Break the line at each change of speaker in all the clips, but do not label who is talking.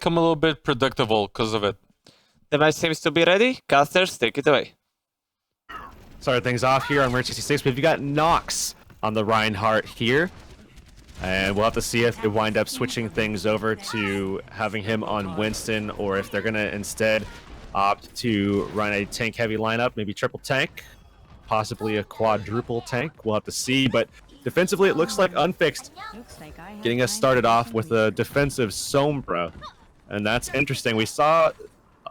become a little bit predictable because of it.
The match seems to be ready. Casters, take it away.
Start things off here on Merge 66. We've got Nox on the Reinhardt here. And we'll have to see if they wind up switching things over to having him on Winston, or if they're going to instead opt to run a tank-heavy lineup, maybe triple tank, possibly a quadruple tank. We'll have to see, but defensively it looks like Unfixed getting us started off with a defensive Sombra. And that's interesting. We saw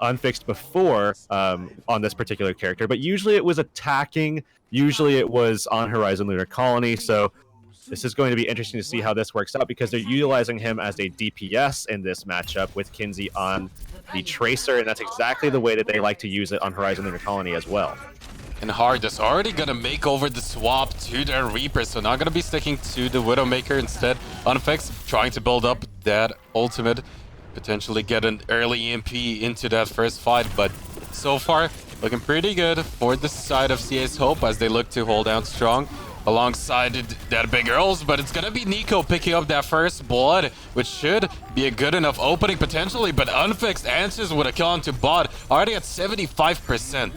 Unfixed before on this particular character, but usually it was attacking, usually it was on Horizon Lunar Colony, so this is going to be interesting to see how this works out because they're utilizing him as a DPS in this matchup with Kinsey on the Tracer, and that's exactly the way that they like to use it on Horizon Lunar Colony as well.
And Hard is already gonna make over the swap to their Reaper, so not gonna be sticking to the Widowmaker instead. Unfixed trying to build up that ultimate, potentially get an early EMP into that first fight, but so far looking pretty good for the side of CIS Hope as they look to hold out strong alongside that big Earls, but it's gonna be Nico picking up that first blood, which should be a good enough opening potentially, but Unfixed answers with a kill onto bot, already at 75%.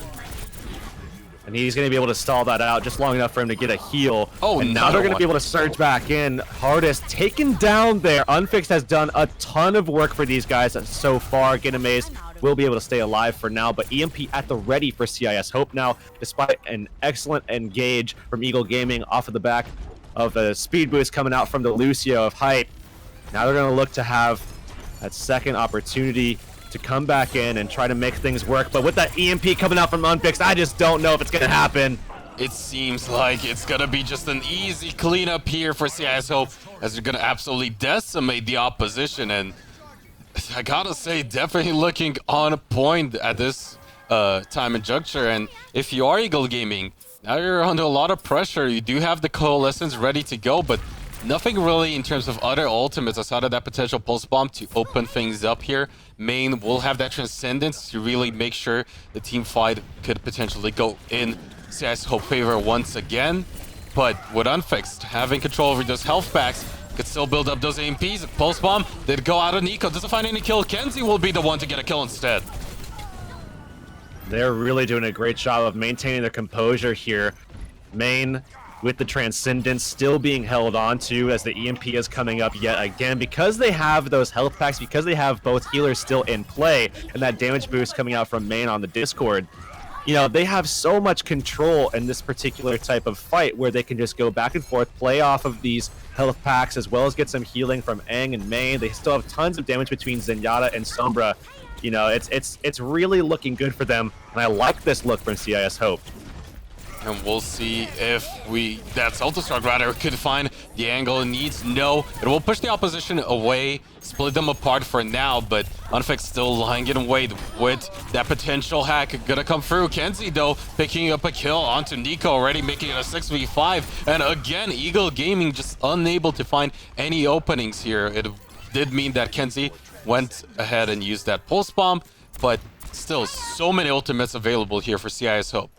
And he's going to be able to stall that out just long enough for him to get a heal.
Oh,
and now they're going to be able to surge back in. Hardest taken down there. Unfixed has done a ton of work for these guys so far. Get amazed. Will be able to stay alive for now, but EMP at the ready for CIS Hope now, despite an excellent engage from Eagle Gaming off of the back of a speed boost coming out from the Lucio of Hype. Now they're going to look to have that second opportunity to come back in and try to make things work, but with that EMP coming out from Unfixed, I just don't know if it's going to happen.
It seems like it's gonna be just an easy cleanup here for CIS Hope as they're gonna absolutely decimate the opposition, and I gotta say, definitely looking on point at this time and juncture. And if you are Eagle Gaming, now you're under a lot of pressure. You do have the Coalescence ready to go, but nothing really in terms of other ultimates outside of that potential pulse bomb to open things up here. Main will have that Transcendence to really make sure the team fight could potentially go in CIS Hope favor once again. But with Unfixed having control over those health packs, could still build up those AMPs. Pulse bomb did go out of Nico. Doesn't find any kill. Kenzie will be the one to get a kill instead.
They're really doing a great job of maintaining their composure here. Main with the Transcendence still being held on to as the EMP is coming up yet again. Because they have those health packs, because they have both healers still in play, and that damage boost coming out from Main on the Discord, you know, they have so much control in this particular type of fight where they can just go back and forth, play off of these health packs, as well as get some healing from Aang and Main. They still have tons of damage between Zenyatta and Sombra. You know, it's really looking good for them, and I like this look from CIS Hope.
And we'll see if that Ultrastruck rather could find the angle it needs. No, it will push the opposition away, split them apart for now, but Unfixed still lying in wait with that potential hack gonna come through. Kenzie, though, picking up a kill onto Nico, already making it a 6v5. And again, Eagle Gaming just unable to find any openings here. It did mean that Kenzie went ahead and used that pulse bomb, but still so many ultimates available here for CIS Hope.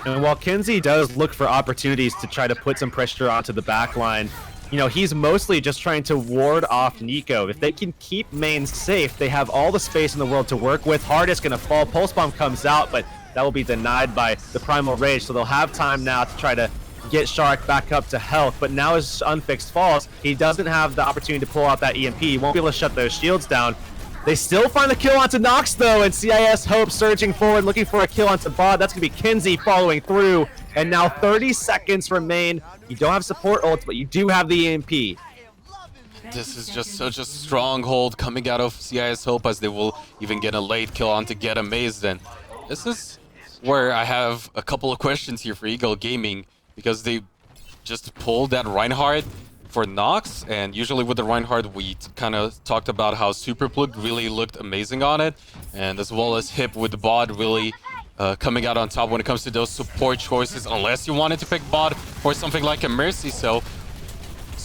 And while Kinsey does look for opportunities to try to put some pressure onto the back line, you know, he's mostly just trying to ward off Nico. If they can keep Main safe, they have all the space in the world to work with. Hardest gonna fall. Pulse Bomb comes out, but that will be denied by the Primal Rage, so they'll have time now to try to get Shark back up to health. But now as Unfixed falls, he doesn't have the opportunity to pull out that EMP. He won't be able to shut those shields down. They still find a kill onto Nox, though, and CIS Hope surging forward, looking for a kill onto Bot. That's going to be Kinsey following through. And now 30 seconds remain. You don't have support ult, but you do have the EMP.
This is just such a stronghold coming out of CIS Hope as they will even get a late kill onto Get Amazed. And this is where I have a couple of questions here for Eagle Gaming, because they just pulled that Reinhardt for Nox, and usually with the Reinhardt we kind of talked about how Super Plug really looked amazing on it, and as well as Hip with the bot really coming out on top when it comes to those support choices, unless you wanted to pick bot for something like a Mercy. So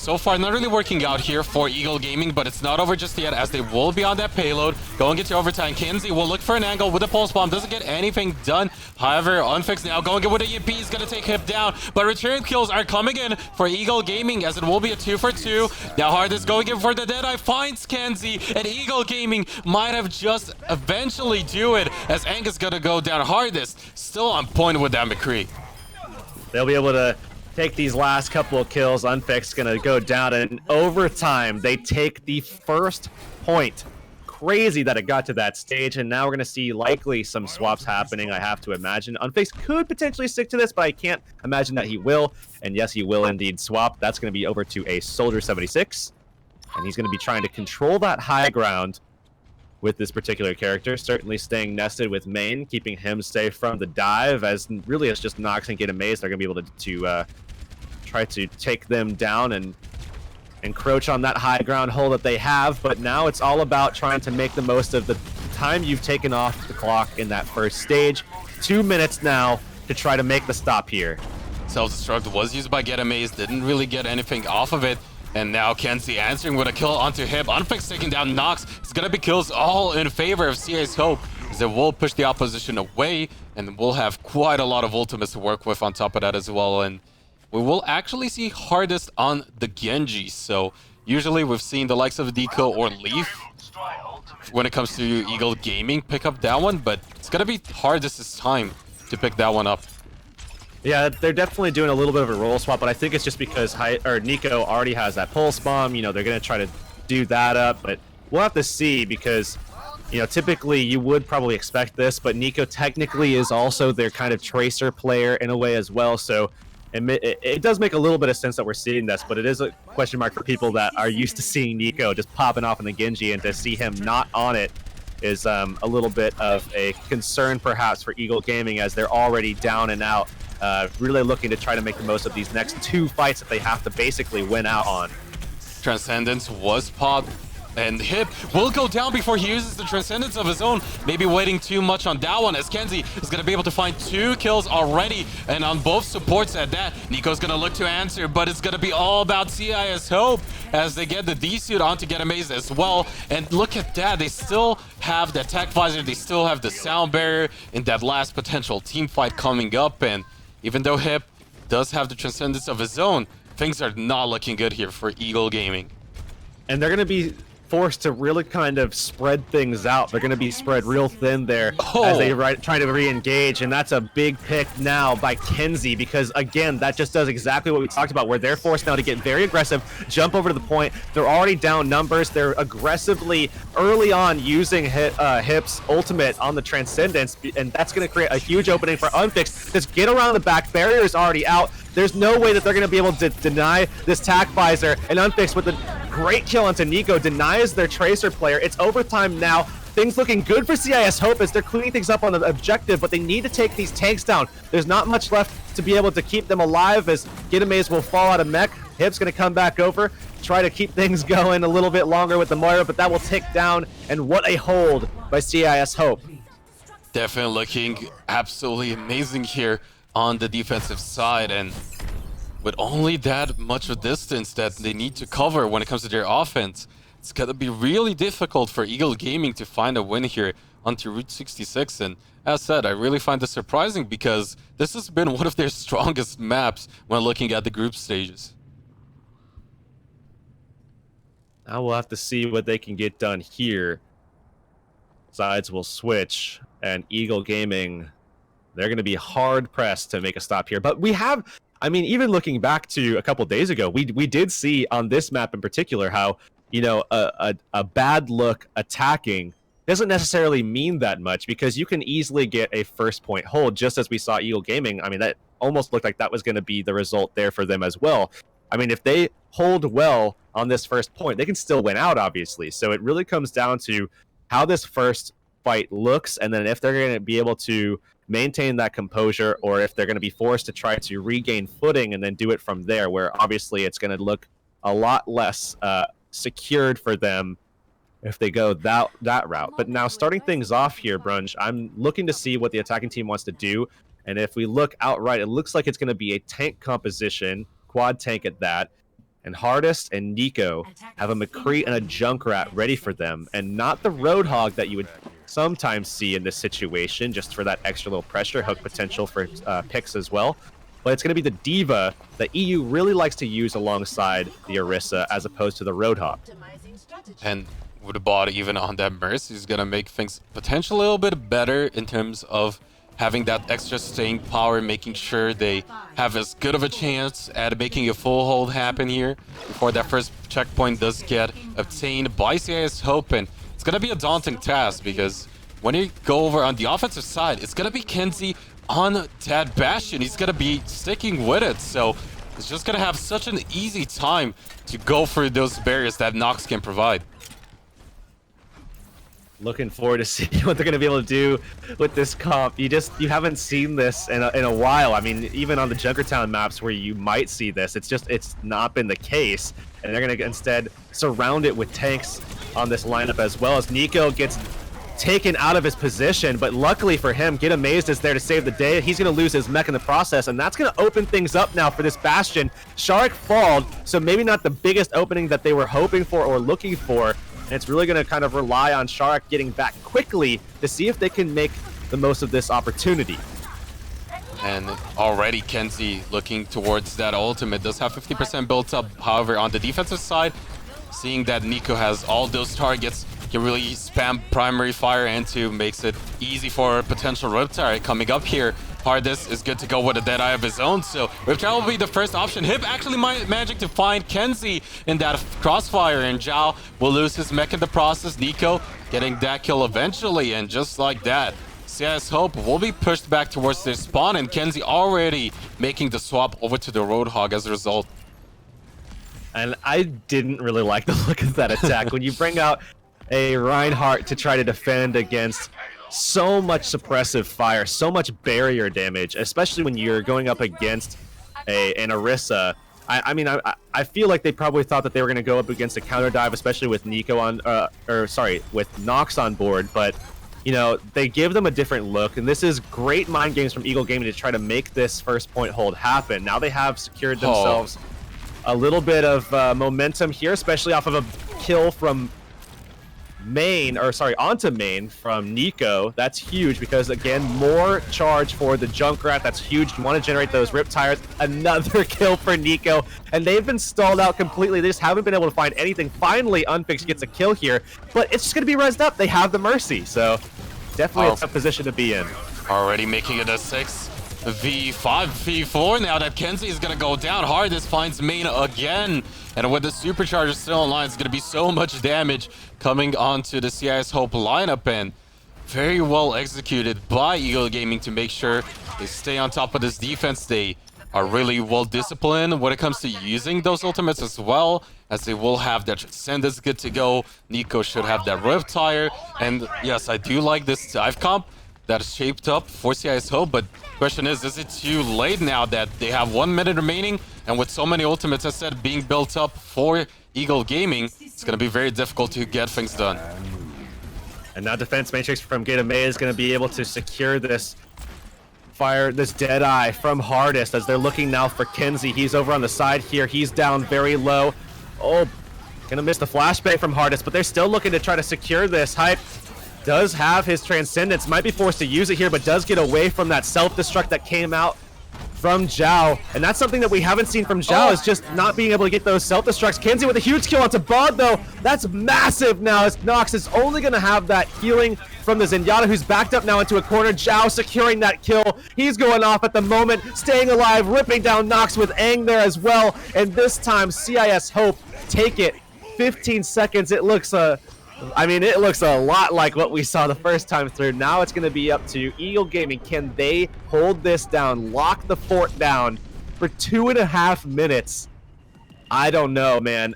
so far not really working out here for Eagle Gaming, but it's not over just yet as they will be on that payload. Going into overtime, Kenzie will look for an angle with a pulse bomb, doesn't get anything done. However, Unfix now going in with a EMP, is going to take him down, but return kills are coming in for Eagle Gaming as it will be a 2 for 2. Now Hardest going in for the Deadeye, finds Kenzie, and Eagle Gaming might have just eventually do it as Angus going to go down. Hardest still on point with that McCree.
They'll be able to take these last couple of kills. Unfix gonna go down, and in overtime they take the first point. Crazy that it got to that stage, and now we're gonna see likely some swaps happening, I have to imagine. Unfix could potentially stick to this, but I can't imagine that he will. And yes, he will indeed swap. That's gonna be over to a Soldier 76, and he's gonna be trying to control that high ground with this particular character, certainly staying nested with Main, keeping him safe from the dive, as really it's just Nox and Get Amazed. They're going to be able to try to take them down and encroach on that high ground hole that they have, but now it's all about trying to make the most of the time you've taken off the clock in that first stage. 2 minutes now to try to make the stop here.
Self-destruct was used by Get Amazed, didn't really get anything off of it. And now Kenzie answering with a kill onto him. Unfix taking down Nox. It's going to be kills all in favor of CIS Hope, as it will push the opposition away, and we'll have quite a lot of ultimates to work with on top of that as well. And we will actually see Hardest on the Genji. So usually we've seen the likes of Deco or Leaf when it comes to Eagle Gaming pick up that one, but it's going to be Hardest's time to pick that one up.
Yeah, they're definitely doing a little bit of a role swap, but I think it's just because Nico already has that pulse bomb. You know, they're going to try to do that up, but we'll have to see because, you know, typically you would probably expect this, but Nico technically is also their kind of tracer player in a way as well. So it does make a little bit of sense that we're seeing this, but it is a question mark for people that are used to seeing Nico just popping off in the Genji, and to see him not on it is a little bit of a concern perhaps for Eagle Gaming, as they're already down and out. Really looking to try to make the most of these next 2 fights that they have to basically win out on.
Transcendence was popped, and Hip will go down before he uses the Transcendence of his own. Maybe waiting too much on that one, as Kenzie is going to be able to find 2 kills already, and on both supports at that. Nico's going to look to answer, but it's going to be all about CIS Hope as they get the D-suit on to Get Amazed as well. And look at that, they still have the attack visor, they still have the sound barrier in that last potential team fight coming up. And even though Hip does have the Transcendence of his own, things are not looking good here for Eagle Gaming.
And they're going to be forced to really kind of spread things out. They're going to be spread real thin there as they try to re-engage, and that's a big pick now by Kenzie, because again, that just does exactly what we talked about, where they're forced now to get very aggressive, jump over to the point. They're already down numbers. They're aggressively early on using Hip's ultimate on the Transcendence, and that's going to create a huge opening for Unfix. Just get around the back. Barrier is already out. There's no way that they're going to be able to deny this tack visor, and Unfix with a great kill onto Nico denies their tracer player. It's overtime now. Things looking good for CIS Hope as they're cleaning things up on the objective, but they need to take these tanks down. There's not much left to be able to keep them alive, as Get Amazed will fall out of mech. Hip's going to come back over, try to keep things going a little bit longer with the Moira, but that will tick down, and what a hold by CIS Hope.
Definitely looking absolutely amazing here on the defensive side, and with only that much of distance that they need to cover when it comes to their offense, it's gonna be really difficult for Eagle Gaming to find a win here onto Route 66. And as said, I really find this surprising because this has been one of their strongest maps when looking at the group stages.
Now we'll have to see what they can get done here. Sides will switch, and Eagle Gaming, they're going to be hard pressed to make a stop here. But we have, I mean, even looking back to a couple days ago, we did see on this map in particular how, you know, a bad look attacking doesn't necessarily mean that much, because you can easily get a first point hold, just as we saw Eagle Gaming. I mean, that almost looked like that was going to be the result there for them as well. I mean, if they hold well on this first point, they can still win out, obviously. So it really comes down to how this first fight looks, and then if they're going to be able to maintain that composure, or if they're going to be forced to try to regain footing and then do it from there, where obviously it's going to look a lot less secured for them if they go that route. But now, starting things off here, Brunch, I'm looking to see what the attacking team wants to do, and if we look outright, it looks like it's going to be a tank composition, quad tank at that, And Hardest and Nico have a McCree and a Junkrat ready for them, and not the Roadhog that you would sometimes see in this situation, just for that extra little pressure hook potential for picks as well. But it's going to be the Diva that EU really likes to use alongside the Orisa as opposed to the Roadhog.
And with the bot even on that Mercy is going to make things potentially a little bit better in terms of having that extra staying power, making sure they have as good of a chance at making a full hold happen here before that first checkpoint does get obtained by CIS Hope. And it's going to be a daunting task because when you go over on the offensive side, it's going to be Kenzie on that Bastion. He's going to be sticking with it. So it's just going to have such an easy time to go for those barriers that Nox can provide.
Looking forward to see what they're going to be able to do with this comp. You haven't seen this in a while. I mean, even on the Junkertown maps where you might see this, it's not been the case. And they're going to instead surround it with tanks on this lineup, as well as Nico gets taken out of his position. But luckily for him, Get Amazed is there to save the day. He's going to lose his mech in the process, and that's going to open things up now for this Bastion. Shark falled, so maybe not the biggest opening that they were hoping for or looking for. And it's really going to kind of rely on Shark getting back quickly to see if they can make the most of this opportunity.
And already Kenzie looking towards that ultimate does have 50% built up. However, on the defensive side, seeing that Nico has all those targets, can really spam primary fire into, makes it easy for a potential Riptide coming up here. Hardest is good to go with a Deadeye of his own, so Riptide will be the first option. Hip actually managing to find Kenzie in that crossfire, and Zhao will lose his mech in the process. Nico getting that kill eventually, and just like that, CIS Hope will be pushed back towards their spawn, and Kenzie already making the swap over to the Roadhog as a result.
And I didn't really like the look of that attack. When you bring out a Reinhardt to try to defend against so much suppressive fire, so much barrier damage, especially when you're going up against an Orisa. I mean, I feel like they probably thought that they were going to go up against a counter dive, especially with Nico on, with Nox on board. But, you know, they give them a different look, and this is great mind games from Eagle Gaming to try to make this first point hold happen. Now they have secured themselves a little bit of momentum here, especially off of a kill from onto main from Nico. That's huge because, again, more charge for the Junkrat. That's huge. You want to generate those rip tires. Another kill for Nico, and they've been stalled out completely. They just haven't been able to find anything. Finally, Unfixed gets a kill here, but it's just going to be rezzed up. They have the Mercy, so definitely a tough position to be in.
Already making it a 6v5, v4 now that Kenzie is going to go down. Hardest finds main again, and with the supercharger still online, it's going to be so much damage coming onto the CIS Hope lineup, and very well executed by Eagle Gaming to make sure they stay on top of this defense. They are really well disciplined when it comes to using those ultimates as well, as they will have that Transcendence good to go. Nico should have that Riptire, and yes, I do like this dive comp that is shaped up for CIS Hope, but question is it too late now that they have 1 minute remaining, and with so many ultimates, as I said, being built up for Eagle Gaming, it's going to be very difficult to get things done.
And now Defense Matrix from Get Amazed is going to be able to secure this Deadeye from Hardest, as they're looking now for Kenzie. He's over on the side here. He's down very low. Oh, gonna miss the flashbang from Hardest, but they're still looking to try to secure this. Hype does have his Transcendence, might be forced to use it here, but does get away from that self-destruct that came out from Zhao. And that's something that we haven't seen from Zhao, is just not being able to get those self-destructs. Kenzie with a huge kill onto Bod, though. That's massive now, as Nox is only going to have that healing from the Zenyatta, who's backed up now into a corner. Zhao securing that kill. He's going off at the moment, staying alive, ripping down Nox with Aang there as well. And this time, CIS Hope take it. 15 seconds. It looks it looks a lot like what we saw the first time through. Now it's going to be up to Eagle Gaming. Can they hold this down, lock the fort down for 2.5 minutes? I don't know, man.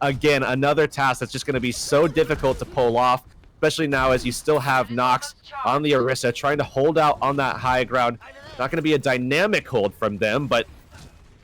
Again, another task that's just going to be so difficult to pull off, especially now as you still have Nox on the Orisa trying to hold out on that high ground. Not going to be a dynamic hold from them, but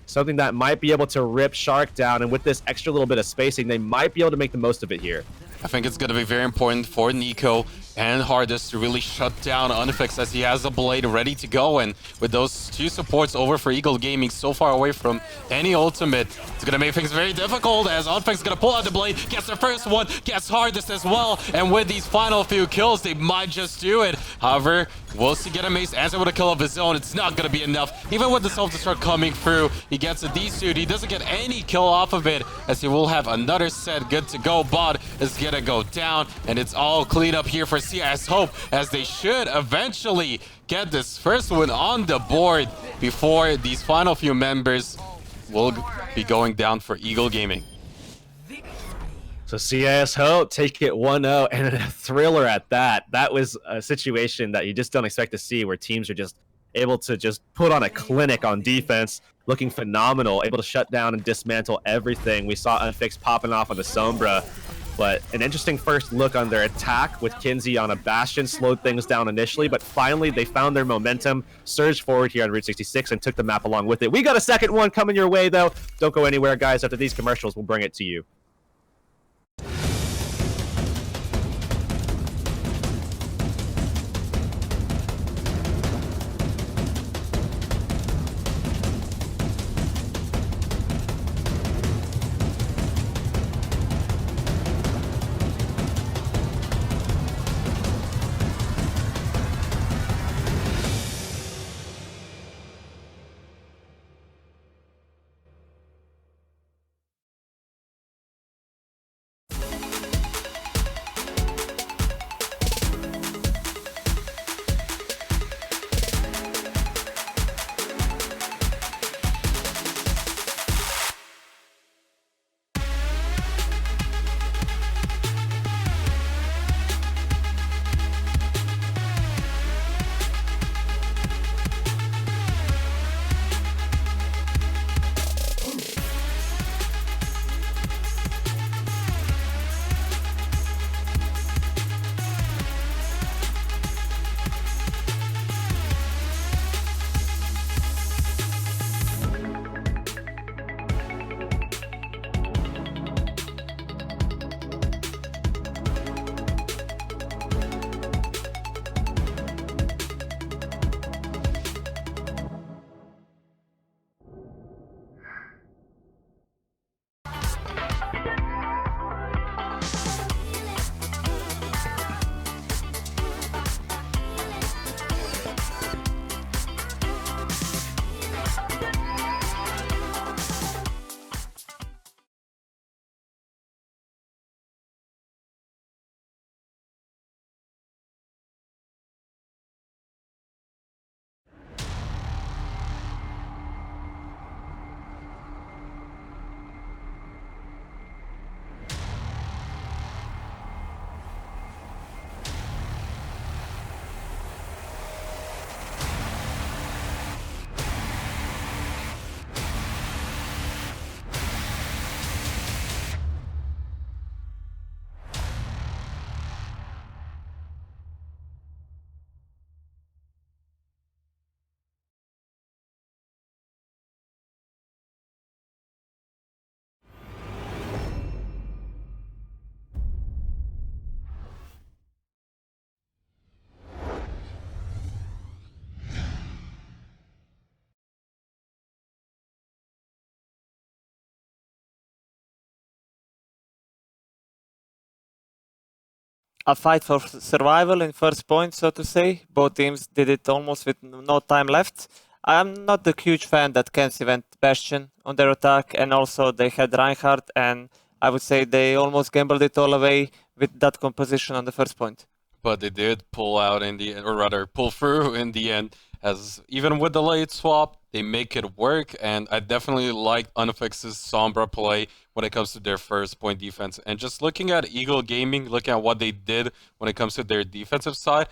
something that might be able to rip Shark down, and with this extra little bit of spacing, they might be able to make the most of it here.
I think it's going to be very important for Nico and hardest to really shut down Unfix as he has the blade ready to go. And with those two supports over for Eagle Gaming so far away from any ultimate, it's going to make things very difficult as Unfix is going to pull out the blade, gets the first one, gets hardest as well. And with these final few kills, they might just do it. However, we'll see get a Mace answer with a kill of his own. It's not going to be enough. Even with the self-destruct coming through, he gets a D-suit. He doesn't get any kill off of it as he will have another set good to go. Bot is going to go down, and it's all clean up here for CIS Hope as they should eventually get this first one on the board before these final few members will be going down for Eagle Gaming.
So CIS Hope take it 1-0 and a thriller at that. That was a situation that you just don't expect to see where teams are just able to just put on a clinic on defense, looking phenomenal, able to shut down and dismantle everything. We saw Unfix popping off on the Sombra, but an interesting first look on their attack with Kinsey on a Bastion slowed things down initially, but finally they found their momentum, surged forward here on Route 66 and took the map along with it. We got a second one coming your way though. Don't go anywhere, guys. After these commercials, we'll bring it to you.
A fight for survival in first point, so to say. Both teams did it almost with no time left. I'm not a huge fan that Kenzie went Bastion on their attack, and also they had Reinhardt, and I would say they almost gambled it all away with that composition on the first point.
But they did pull out in the end, or rather pull through in the end, as even with the late swap, they make it work. And I definitely like Unfix's Sombra play when it comes to their first point defense. And just looking at Eagle Gaming, looking at what they did when it comes to their defensive side,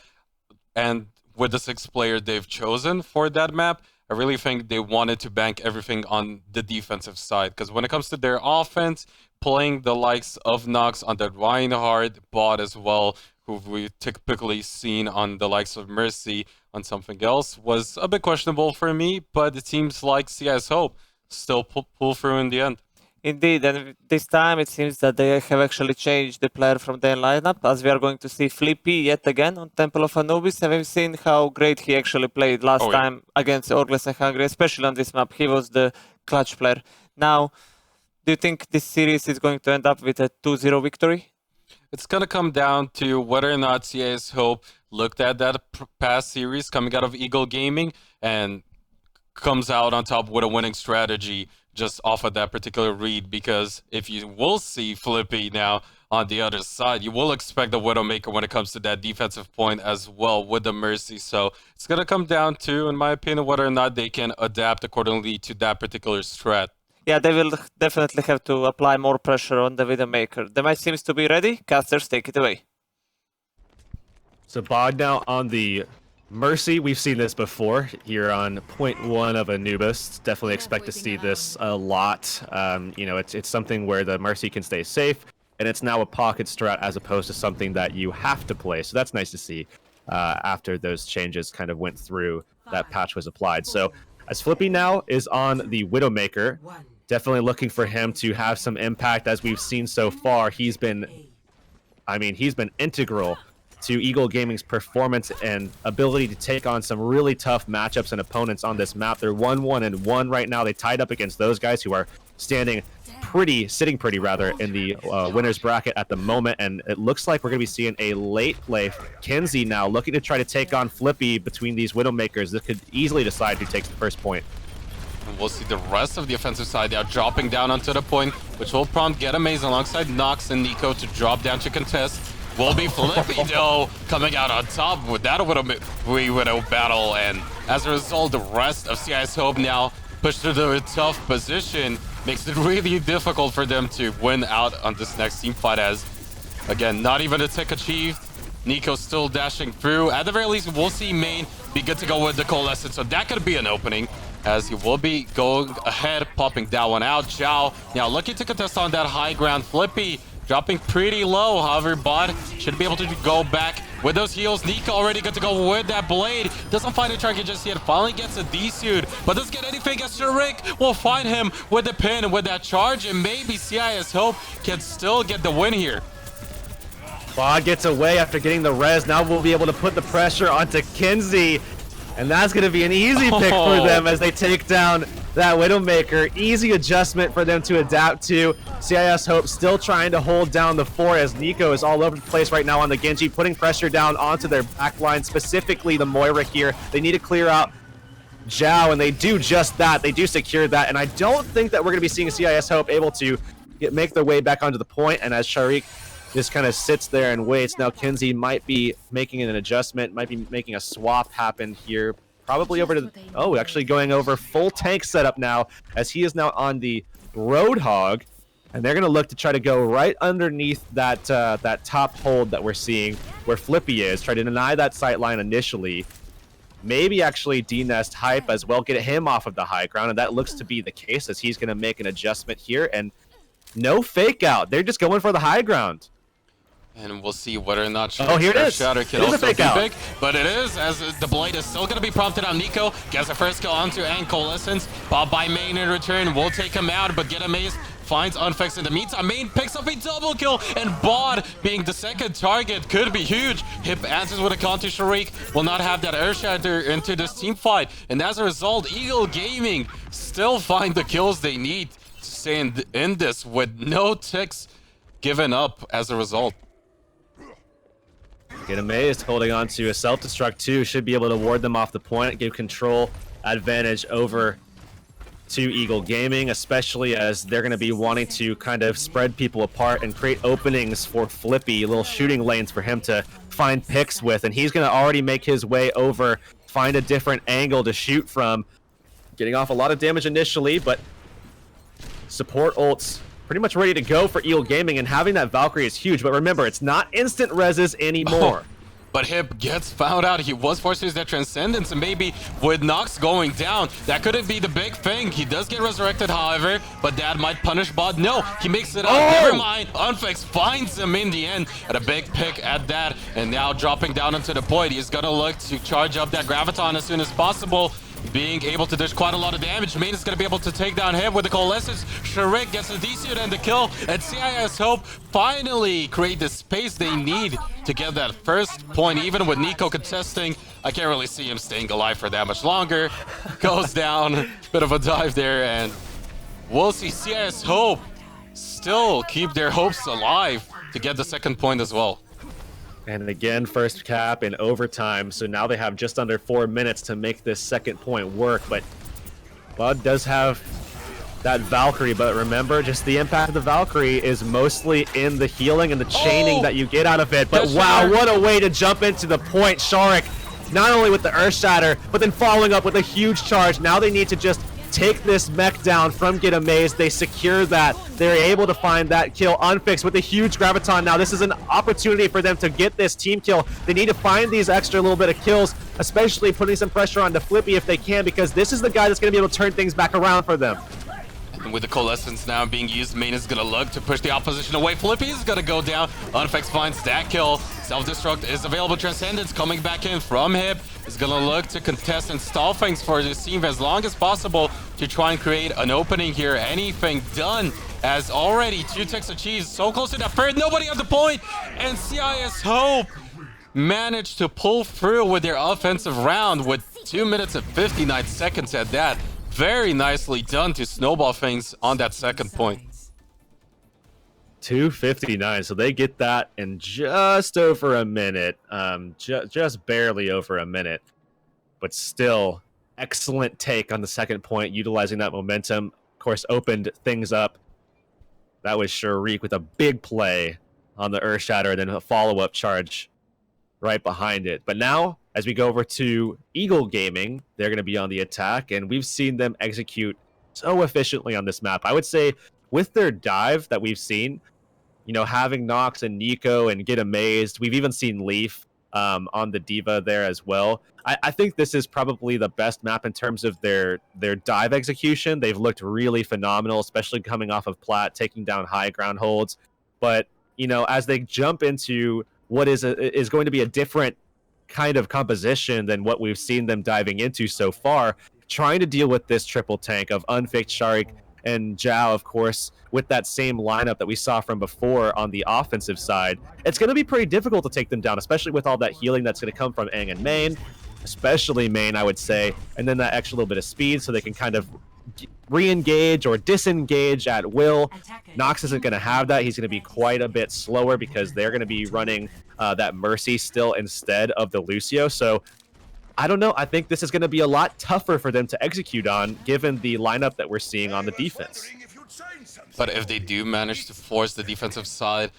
and with the 6 player they've chosen for that map, I really think they wanted to bank everything on the defensive side. Because when it comes to their offense, playing the likes of Nox on the Reinhardt bot as well, who we typically seen on the likes of Mercy on something else, was a bit questionable for me, but it seems like CIS Hope still pull through in the end.
Indeed, and this time it seems that they have actually changed the player from their lineup, as we are going to see Flippy yet again on Temple of Anubis, and we've seen how great he actually played last
Oh, yeah.
time against Orgles and Hungary, especially on this map. He was the clutch player. Now, do you think this series is going to end up with a 2-0 victory?
It's going to come down to whether or not CIS Hope looked at that past series coming out of Eagle Gaming and comes out on top with a winning strategy just off of that particular read. Because if you will see Flippy now on the other side, you will expect the Widowmaker when it comes to that defensive point as well with the Mercy. So it's going to come down to, in my opinion, whether or not they can adapt accordingly to that particular strat.
Yeah, they will definitely have to apply more pressure on the Widowmaker. The match seems to be ready. Casters, take it away.
So Bod now on the Mercy. We've seen this before here on point 1 of Anubis. Definitely expect to see this a lot. You know, it's something where the Mercy can stay safe, and it's now a pocket strat as opposed to something that you have to play. So that's nice to see after those changes kind of went through, that patch was applied. So as Flippy now is on the Widowmaker, definitely looking for him to have some impact. As we've seen so far, he's been integral to Eagle Gaming's performance and ability to take on some really tough matchups and opponents on this map. They're 1-1-1 right now. They tied up against those guys who are sitting pretty in the winner's bracket at the moment, and it looks like we're going to be seeing a late play. Kenzie now looking to try to take on Flippy between these Widowmakers. This could easily decide who takes the first point.
And we'll see the rest of the offensive side now dropping down onto the point, which will prompt Get Amaze alongside Nox and Nico to drop down to contest. Will be Flippy, though, coming out on top with that Widow battle, and as a result, the rest of CIS Hope now pushed to a tough position. Makes it really difficult for them to win out on this next team fight, as, again, not even a tick achieved. Nico still dashing through. At the very least, we'll see Main be good to go with the Coalescence, so that could be an opening, as he will be going ahead, popping that one out. Zhao now looking to contest on that high ground. Flippy dropping pretty low, however, Bod should be able to go back with those heals. Nico already good to go with that blade. Doesn't find a target just yet. Finally gets a D-suit, but doesn't get anything. As Sharik will find him with the pin, with that charge, and maybe CIS Hope can still get the win here.
Bod gets away after getting the res. Now we'll be able to put the pressure onto Kenzie, and that's going to be an easy pick for them as they take down that Widowmaker. Easy adjustment for them to adapt to. CIS Hope still trying to hold down the 4 as Nico is all over the place right now on the Genji, putting pressure down onto their backline, specifically the Moira here. They need to clear out Zhao, and they do just that. They do secure that, and I don't think that we're going to be seeing CIS Hope able to make their way back onto the point. And as Sharik just kind of sits there and waits, now Kenzie might be making an adjustment, might be making a swap happen here. Probably over to, actually going over full tank setup now, as he is now on the Roadhog, and they're going to look to try to go right underneath that that top hold that we're seeing where Flippy is, try to deny that sight line initially. Maybe actually D-Nest hype as well, get him off of the high ground, and that looks to be the case as he's going to make an adjustment here, and no fake out. They're just going for the high ground.
And we'll see whether or not
here it is.
Shatter can also be big, but it is, as the blade is still going to be prompted on Nico. Gets the first kill onto Coalescence. Pop by Main in return. Will take him out, but Get Amazed finds Unfix in the meantime. Main picks up a double kill, and Bod being the second target could be huge. Hip answers with a counter. Sharik will not have that Earth Shatter into this team fight, and as a result, Eagle Gaming still find the kills they need to stay in this with no ticks given up as a result.
Get Amazed holding on to a self-destruct too, should be able to ward them off the point, give control advantage over to Eagle Gaming, especially as they're going to be wanting to kind of spread people apart and create openings for Flippy, little shooting lanes for him to find picks with, and he's going to already make his way over, find a different angle to shoot from, getting off a lot of damage initially, but support ults pretty much ready to go for Eagle Gaming, and having that Valkyrie is huge. But remember, it's not instant reses anymore.
But Hip gets found out. He was forced to use that Transcendence, and maybe with Nox going down, that couldn't be the big thing. He does get resurrected, however, but that might punish Bod. No, he makes it out. Never mind. Unfix finds him in the end at a big pick at that, and now dropping down into the point. He's gonna look to charge up that Graviton as soon as possible. being able to dish quite a lot of damage. Main is going to be able to take down him with the Coalescence. Sharik gets the D-suit and the kill, and CIS Hope finally create the space they need to get that first point. Even with Nico contesting, I can't really see him staying alive for that much longer. Goes down, bit of a dive there, and we'll see CIS Hope still keep their hopes alive to get the second point as well.
And again, first cap in overtime, so now they have just under 4 minutes to make this second point work. But Bud does have that Valkyrie, but remember, just the impact of the Valkyrie is mostly in the healing and the chaining that you get out of it. But wow, what a way to jump into the point. Sharik, not only with the Earthshatter, but then following up with a huge charge. Now they need to just take this mech down from Get Amazed. They secure that. They're able to find that kill. Unfixed with a huge Graviton. Now this is an opportunity for them to get this team kill. They need to find these extra little bit of kills, especially putting some pressure on Flippy if they can, because this is the guy that's going to be able to turn things back around for them.
And with the Coalescence now being used, Main is going to look to push the opposition away. Flippy is going to go down. Unfix finds that kill. Self-destruct is available. Transcendence coming back in from Hip is going to look to contest and stall things for this team as long as possible to try and create an opening here. Anything done as already 2 ticks achieved. So close to that third. Nobody at the point. And CIS Hope managed to pull through with their offensive round with 2 minutes and 59 seconds at that. Very nicely done to snowball things on that second point.
2:59, so they get that in just over a minute, just barely over a minute, but still excellent take on the second point, utilizing that momentum. Of course, opened things up. That was Sharik with a big play on the Earthshatter, and then a follow-up charge right behind it. But now, as we go over to Eagle Gaming, they're going to be on the attack, and we've seen them execute so efficiently on this map. I would say with their dive that we've seen, you know, having Nox and Nico and Get Amazed, we've even seen Leaf on the Diva there as well. I think this is probably the best map in terms of their dive execution. They've looked really phenomenal, especially coming off of Plat, taking down high ground holds. But, you know, as they jump into what is going to be a different kind of composition than what we've seen them diving into so far, trying to deal with this triple tank of Unfixed, Sharik, and Zhao, of course, with that same lineup that we saw from before on the offensive side, it's going to be pretty difficult to take them down, especially with all that healing that's going to come from Aang and Main, especially Main, I would say, and then that extra little bit of speed so they can kind of re-engage or disengage at will. Nox isn't going to have that. He's going to be quite a bit slower because they're going to be running that Mercy still instead of the Lucio. So I don't know. I think this is going to be a lot tougher for them to execute on, given the lineup that we're seeing on the defense.
But if they do manage to force the defensive side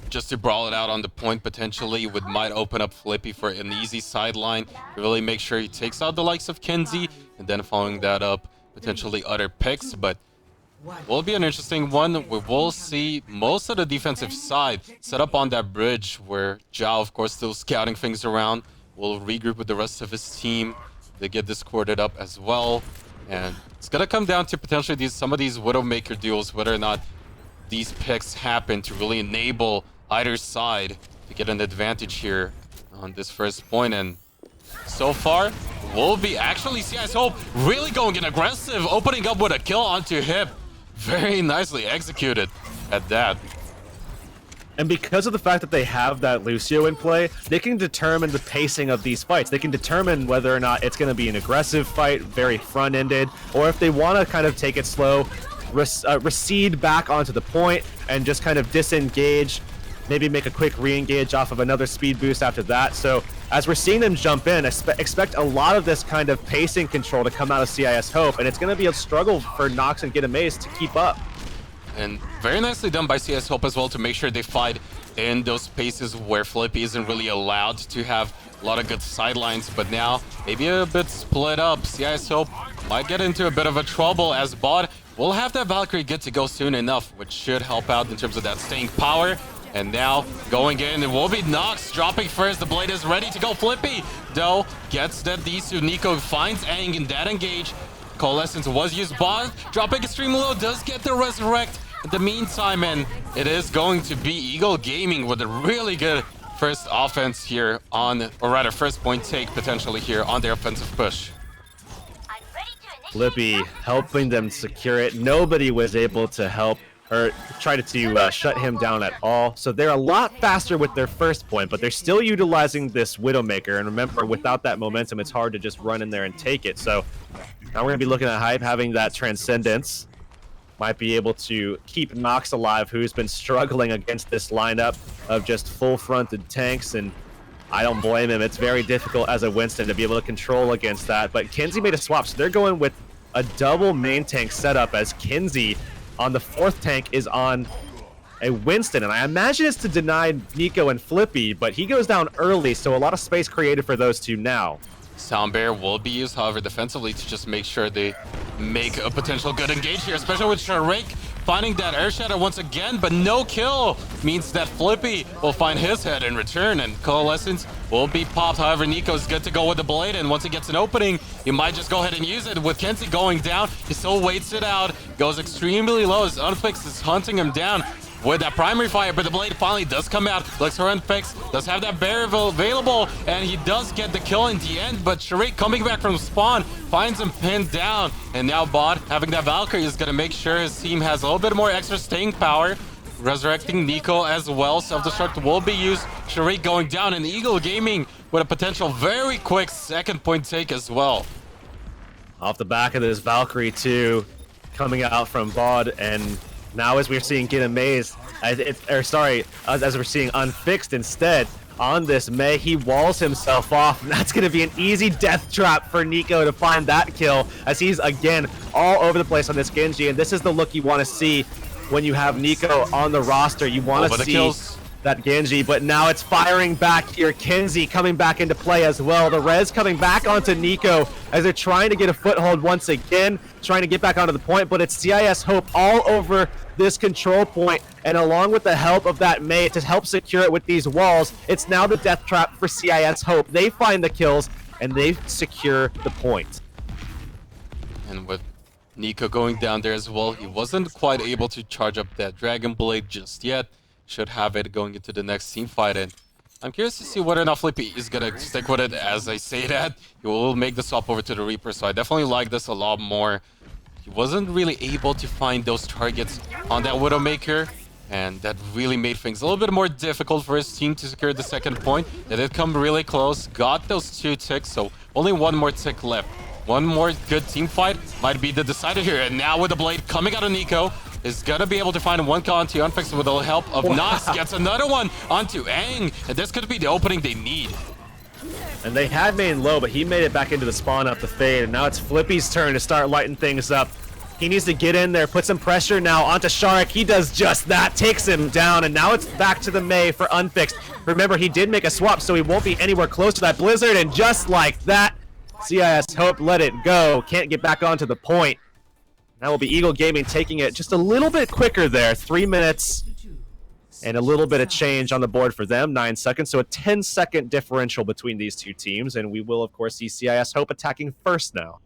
just to brawl it out on the point, potentially might open up Flippy for an easy sideline. Really make sure he takes out the likes of Kenzie, and then following that up, potentially other picks. But will be an interesting one. We will see most of the defensive side set up on that bridge where Zhao, of course, still scouting things around. Will regroup with the rest of his team. They get discorded up as well. And it's going to come down to potentially some of these Widowmaker duels, whether or not these picks happen to really enable either side to get an advantage here on this first point. And so far, will be actually CIS Hope really going in aggressive, opening up with a kill onto Hip. Very nicely executed at that.
And because of the fact that they have that Lucio in play, they can determine the pacing of these fights. They can determine whether or not it's going to be an aggressive fight, very front-ended, or if they want to kind of take it slow, recede back onto the point, and just kind of disengage, maybe make a quick re-engage off of another speed boost after that. So as we're seeing them jump in, expect a lot of this kind of pacing control to come out of CIS Hope, and it's going to be a struggle for Nox and Get Amazed to keep up.
And very nicely done by CIS Hope as well to make sure they fight in those spaces where Flippy isn't really allowed to have a lot of good sidelines. But now, maybe a bit split up. CIS Hope might get into a bit of a trouble as bot will have that Valkyrie good to go soon enough, which should help out in terms of that staying power. And now, going in, it will be Nox dropping first. The blade is ready to go. Flippy, though, gets that D-suit. Nico finds Aang in that engage. Coalescence was used, bot dropping extreme low, does get the resurrect in the meantime, and it is going to be Eagle Gaming with a really good first offense here on, or rather first point take potentially here on their offensive push.
Flippy helping them secure it. Nobody was able to help or try to shut him down at all. So they're a lot faster with their first point, but they're still utilizing this Widowmaker. And remember, without that momentum, it's hard to just run in there and take it. So now we're going to be looking at Hype having that Transcendence. Might be able to keep Nox alive, who's been struggling against this lineup of just full-fronted tanks, and I don't blame him. It's very difficult as a Winston to be able to control against that. But Kenzie made a swap, so they're going with a double main tank setup as Kenzie on the fourth tank is on a Winston. And I imagine it's to deny Nico and Flippy, but he goes down early, so a lot of space created for those two now.
Sound Bear will be used, however, defensively to just make sure they make a potential good engage here, especially with Sharik finding that Air Shadow once again, but no kill means that Flippy will find his head in return, and Coalescence will be popped. However, Nico's good to go with the Blade, and once he gets an opening, he might just go ahead and use it. With Kenzie going down, he still waits it out, goes extremely low as Unfix is hunting him down with that primary fire, but the Blade finally does come out. Looks for Unfix, does have that barrier available, and he does get the kill in the end, but Sharik coming back from spawn finds him pinned down, and now Bot having that Valkyrie is gonna make sure his team has a little bit more extra staying power. Resurrecting Nico as well, self-destruct will be used. Sharik going down, and Eagle Gaming with a potential very quick second point take as well.
Off the back of this Valkyrie too, coming out from Bod, and now as we're seeing Get Amazed, as we're seeing Unfixed instead on this Mei, he walls himself off, and that's going to be an easy death trap for Nico to find that kill, as he's again all over the place on this Genji, and this is the look you want to see when you have Nico on the roster. You want to see that Genji, but now it's firing back here. Kenzie coming back into play as well. The res coming back onto Nico as they're trying to get a foothold once again, trying to get back onto the point, but it's CIS Hope all over this control point, and along with the help of that Mei to help secure it with these walls, it's now the death trap for CIS Hope. They find the kills, and they secure the point.
And with Nico going down there as well, he wasn't quite able to charge up that Dragon Blade just yet. Should have it going into the next team fight, and I'm curious to see whether or not Flippy is gonna stick with it. As I say that, he will make the swap over to the Reaper, so I definitely like this a lot more. He wasn't really able to find those targets on that Widowmaker, and that really made things a little bit more difficult for his team to secure the second point. They did come really close, got those 2 ticks, so only 1 more tick left. One more good team fight might be the decider here, and now with the Blade coming out of Nico, is gonna be able to find 1 kill onto Unfixed with the help of Nox. Gets another one onto Aang, and this could be the opening they need.
And they had main low, but he made it back into the spawn up the fade, and now it's Flippy's turn to start lighting things up. He needs to get in there, put some pressure now onto Sharik. He does just that, takes him down, and now it's back to the Mei for Unfixed. Remember, he did make a swap, so he won't be anywhere close to that Blizzard, and just like that, CIS Hope let it go. Can't get back onto the point. That will be Eagle Gaming taking it just a little bit quicker there. 3 minutes and a little bit of change on the board for them. 9 seconds, so a 10-second differential between these two teams. And we will, of course, see CIS Hope attacking first now.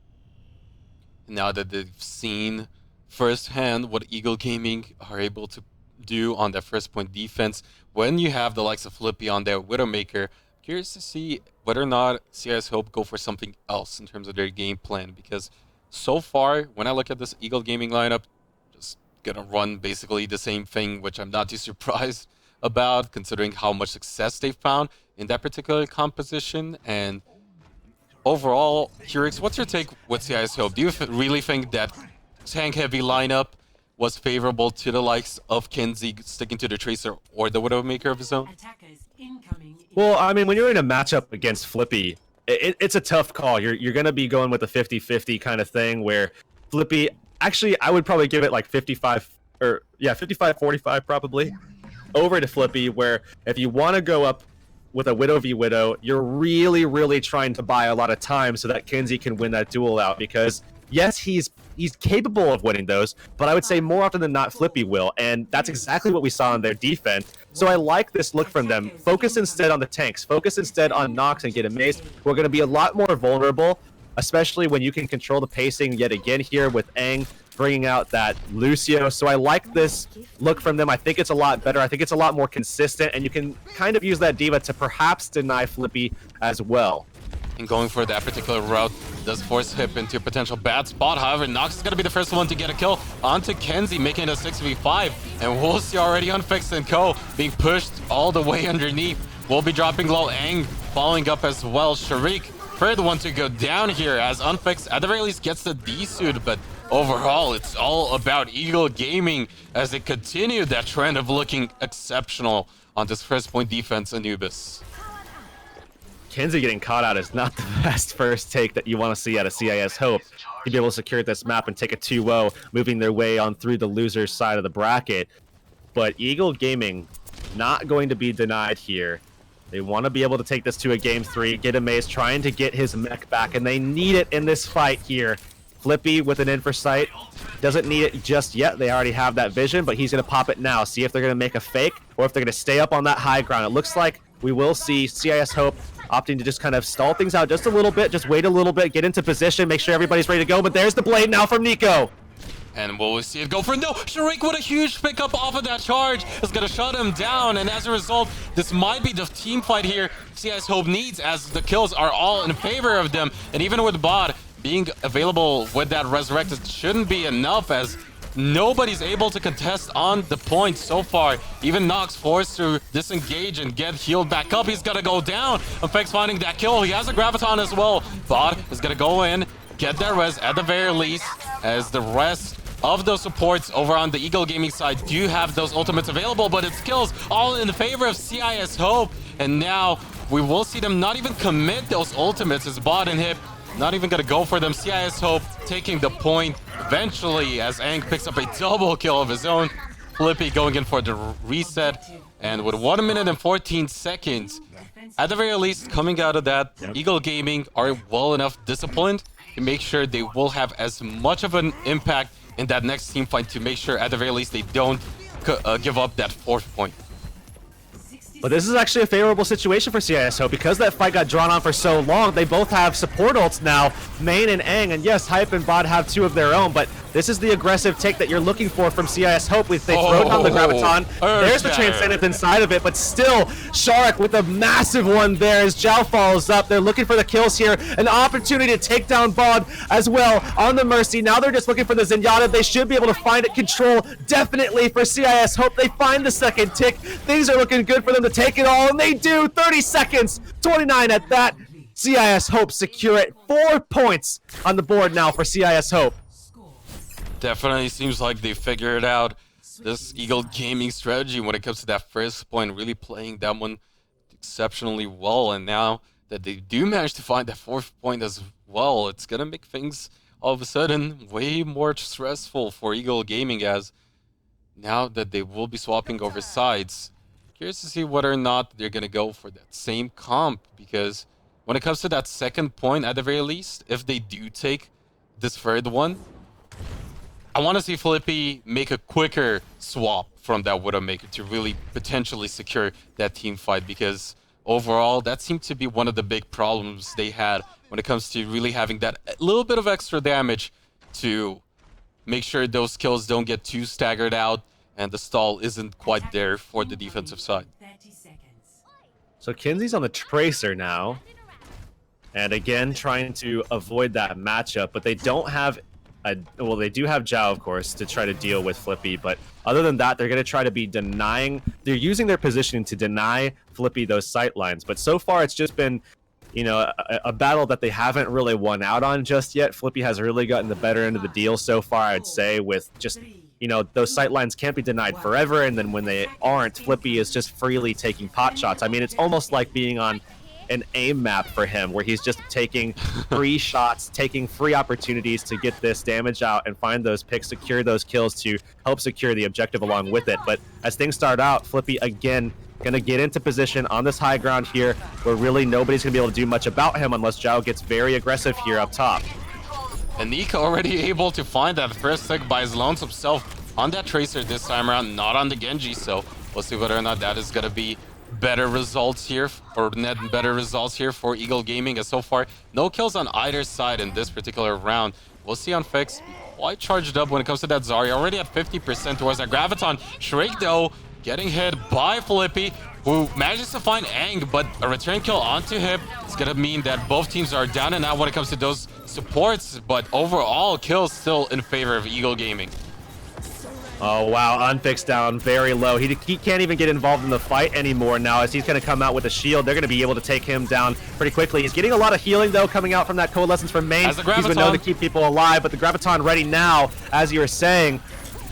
Now that they've seen firsthand what Eagle Gaming are able to do on that first point defense, when you have the likes of Flippy on their Widowmaker, curious to see whether or not CIS Hope go for something else in terms of their game plan, because so far, when I look at this Eagle Gaming lineup, just gonna run basically the same thing, which I'm not too surprised about, considering how much success they've found in that particular composition. And overall, Curix, what's your take with CIS Hope? Do you really think that tank-heavy lineup was favorable to the likes of Kenzie sticking to the Tracer or the Widowmaker of his own?
Well, I mean, when you're in a matchup against Flippy, it's a tough call. You're going to be going with a 50-50 kind of thing where Flippy, actually, I would probably give it like 55-45 probably over to Flippy, where if you want to go up with a Widow v Widow, you're really, really trying to buy a lot of time so that Kenzie can win that duel out, because yes, he's capable of winning those, but I would say more often than not, Flippy will, and that's exactly what we saw in their defense. So I like this look from them. Focus instead on the tanks. Focus instead on Nox and Get Amazed. We're going to be a lot more vulnerable, especially when you can control the pacing yet again here with Aang bringing out that Lucio. So I like this look from them. I think it's a lot better. I think it's a lot more consistent, and you can kind of use that diva to perhaps deny Flippy as well.
And going for that particular route, does force Hip into a potential bad spot. However, Nox is going to be the first one to get a kill onto Kenzie, making it a 6v5. And we'll see already Unfixed and Co. being pushed all the way underneath. We'll be dropping low. Aang following up as well. Sharik, third one to go down here as Unfixed at the very least gets the D-suit. But overall, it's all about Eagle Gaming as they continue that trend of looking exceptional on this first point defense, Anubis.
Kenzie getting caught out is not the best first take that you want to see out of CIS Hope to be able to secure this map and take a 2-0, moving their way on through the loser's side of the bracket. But Eagle Gaming not going to be denied here. They want to be able to take this to a game 3. Get Amaze trying to get his mech back, and they need it in this fight here. Flippy with an in for sight. Doesn't need it just yet. They already have that vision, but he's going to pop it now. See if they're going to make a fake or if they're going to stay up on that high ground. It looks like we will see CIS Hope opting to just kind of stall things out just a little bit, just wait a little bit, get into position, make sure everybody's ready to go. But there's the blade now from Nico.
And will we see it go for no? Sharik with a huge pickup off of that charge is going to shut him down. And as a result, this might be the team fight here CIS Hope needs, as the kills are all in favor of them. And even with Bod being available with that resurrect, it shouldn't be enough, as nobody's able to contest on the point so far. Even Nox forced to disengage and get healed back up. He's gonna go down. Effects finding that kill. He has a Graviton as well. Bod is gonna go in, get that res at the very least, as the rest of those supports over on the Eagle Gaming side do have those ultimates available, but it's kills all in favor of CIS Hope. And now we will see them not even commit those ultimates, as Bod and Hip not even gonna go for them. CIS Hope taking the point eventually, as Aang picks up a double kill of his own. Flippy going in for the reset, and with 1 minute and 14 seconds, at the very least, coming out of that, Eagle Gaming are well enough disciplined to make sure they will have as much of an impact in that next team fight, to make sure at the very least they don't give up that 4th point.
But this is actually a favorable situation for CIS Hope because that fight got drawn on for so long. They both have support ults now, Main and Aang, and yes, Hype and Bod have 2 of their own, but this is the aggressive take that you're looking for from CIS Hope. They throw down the Graviton. There's the Transcendent inside of it, but still, Shark with a massive one there as Zhao follows up. They're looking for the kills here. An opportunity to take down Bod as well on the Mercy. Now they're just looking for the Zenyatta. They should be able to find it. Control definitely for CIS Hope. They find the second tick. Things are looking good for them to take it all, and they do. 30 seconds, 29 at that. CIS Hope secure it. 4 points on the board now for CIS Hope.
Definitely seems like they figured out this Eagle Gaming strategy when it comes to that first point, really playing that one exceptionally well. And now that they do manage to find that 4th point as well, it's gonna make things all of a sudden way more stressful for Eagle Gaming, as now that they will be swapping over sides. Curious to see whether or not they're gonna go for that same comp, because when it comes to that 2nd point, at the very least, if they do take this 3rd one, I want to see Flippy make a quicker swap from that Widowmaker to really potentially secure that team fight, because overall that seemed to be one of the big problems they had when it comes to really having that little bit of extra damage to make sure those kills don't get too staggered out and the stall isn't quite there for the defensive side.
So Kenzie's on the Tracer now, and again trying to avoid that matchup, but they don't have well, they do have Zhao, of course, to try to deal with Flippy, but other than that, they're going to try to be they're using their positioning to deny Flippy those sight lines. But so far, it's just been, you know, a battle that they haven't really won out on just yet. Flippy has really gotten the better end of the deal so far, I'd say, with just, you know, those sight lines can't be denied forever, and then when they aren't, Flippy is just freely taking pot shots. I mean, it's almost like being on an aim map for him, where he's just taking free shots, taking free opportunities to get this damage out and find those picks, secure those kills to help secure the objective along with it. But as things start out, Flippy again gonna get into position on this high ground here, where really nobody's gonna be able to do much about him unless Zhao gets very aggressive here up top.
And Nico already able to find that first tick by his lonesome self on that Tracer this time around, not on the Genji, so we'll see whether or not that is gonna be better results here, or net better results here for Eagle Gaming, as so far no kills on either side in this particular round. We'll see on Fix quite charged up when it comes to that Zarya, already at 50% towards that Graviton. Shrek though getting hit by Flippy, who manages to find Aang, but a return kill onto him. It's gonna mean that both teams are down and out when it comes to those supports, but overall, kills still in favor of Eagle Gaming.
Oh, wow. Unfixed down very low. He can't even get involved in the fight anymore now as he's going to come out with a shield. They're going to be able to take him down pretty quickly. He's getting a lot of healing, though, coming out from that Coalescence from main. He's been known to keep people alive, but the Graviton ready now, as you were saying.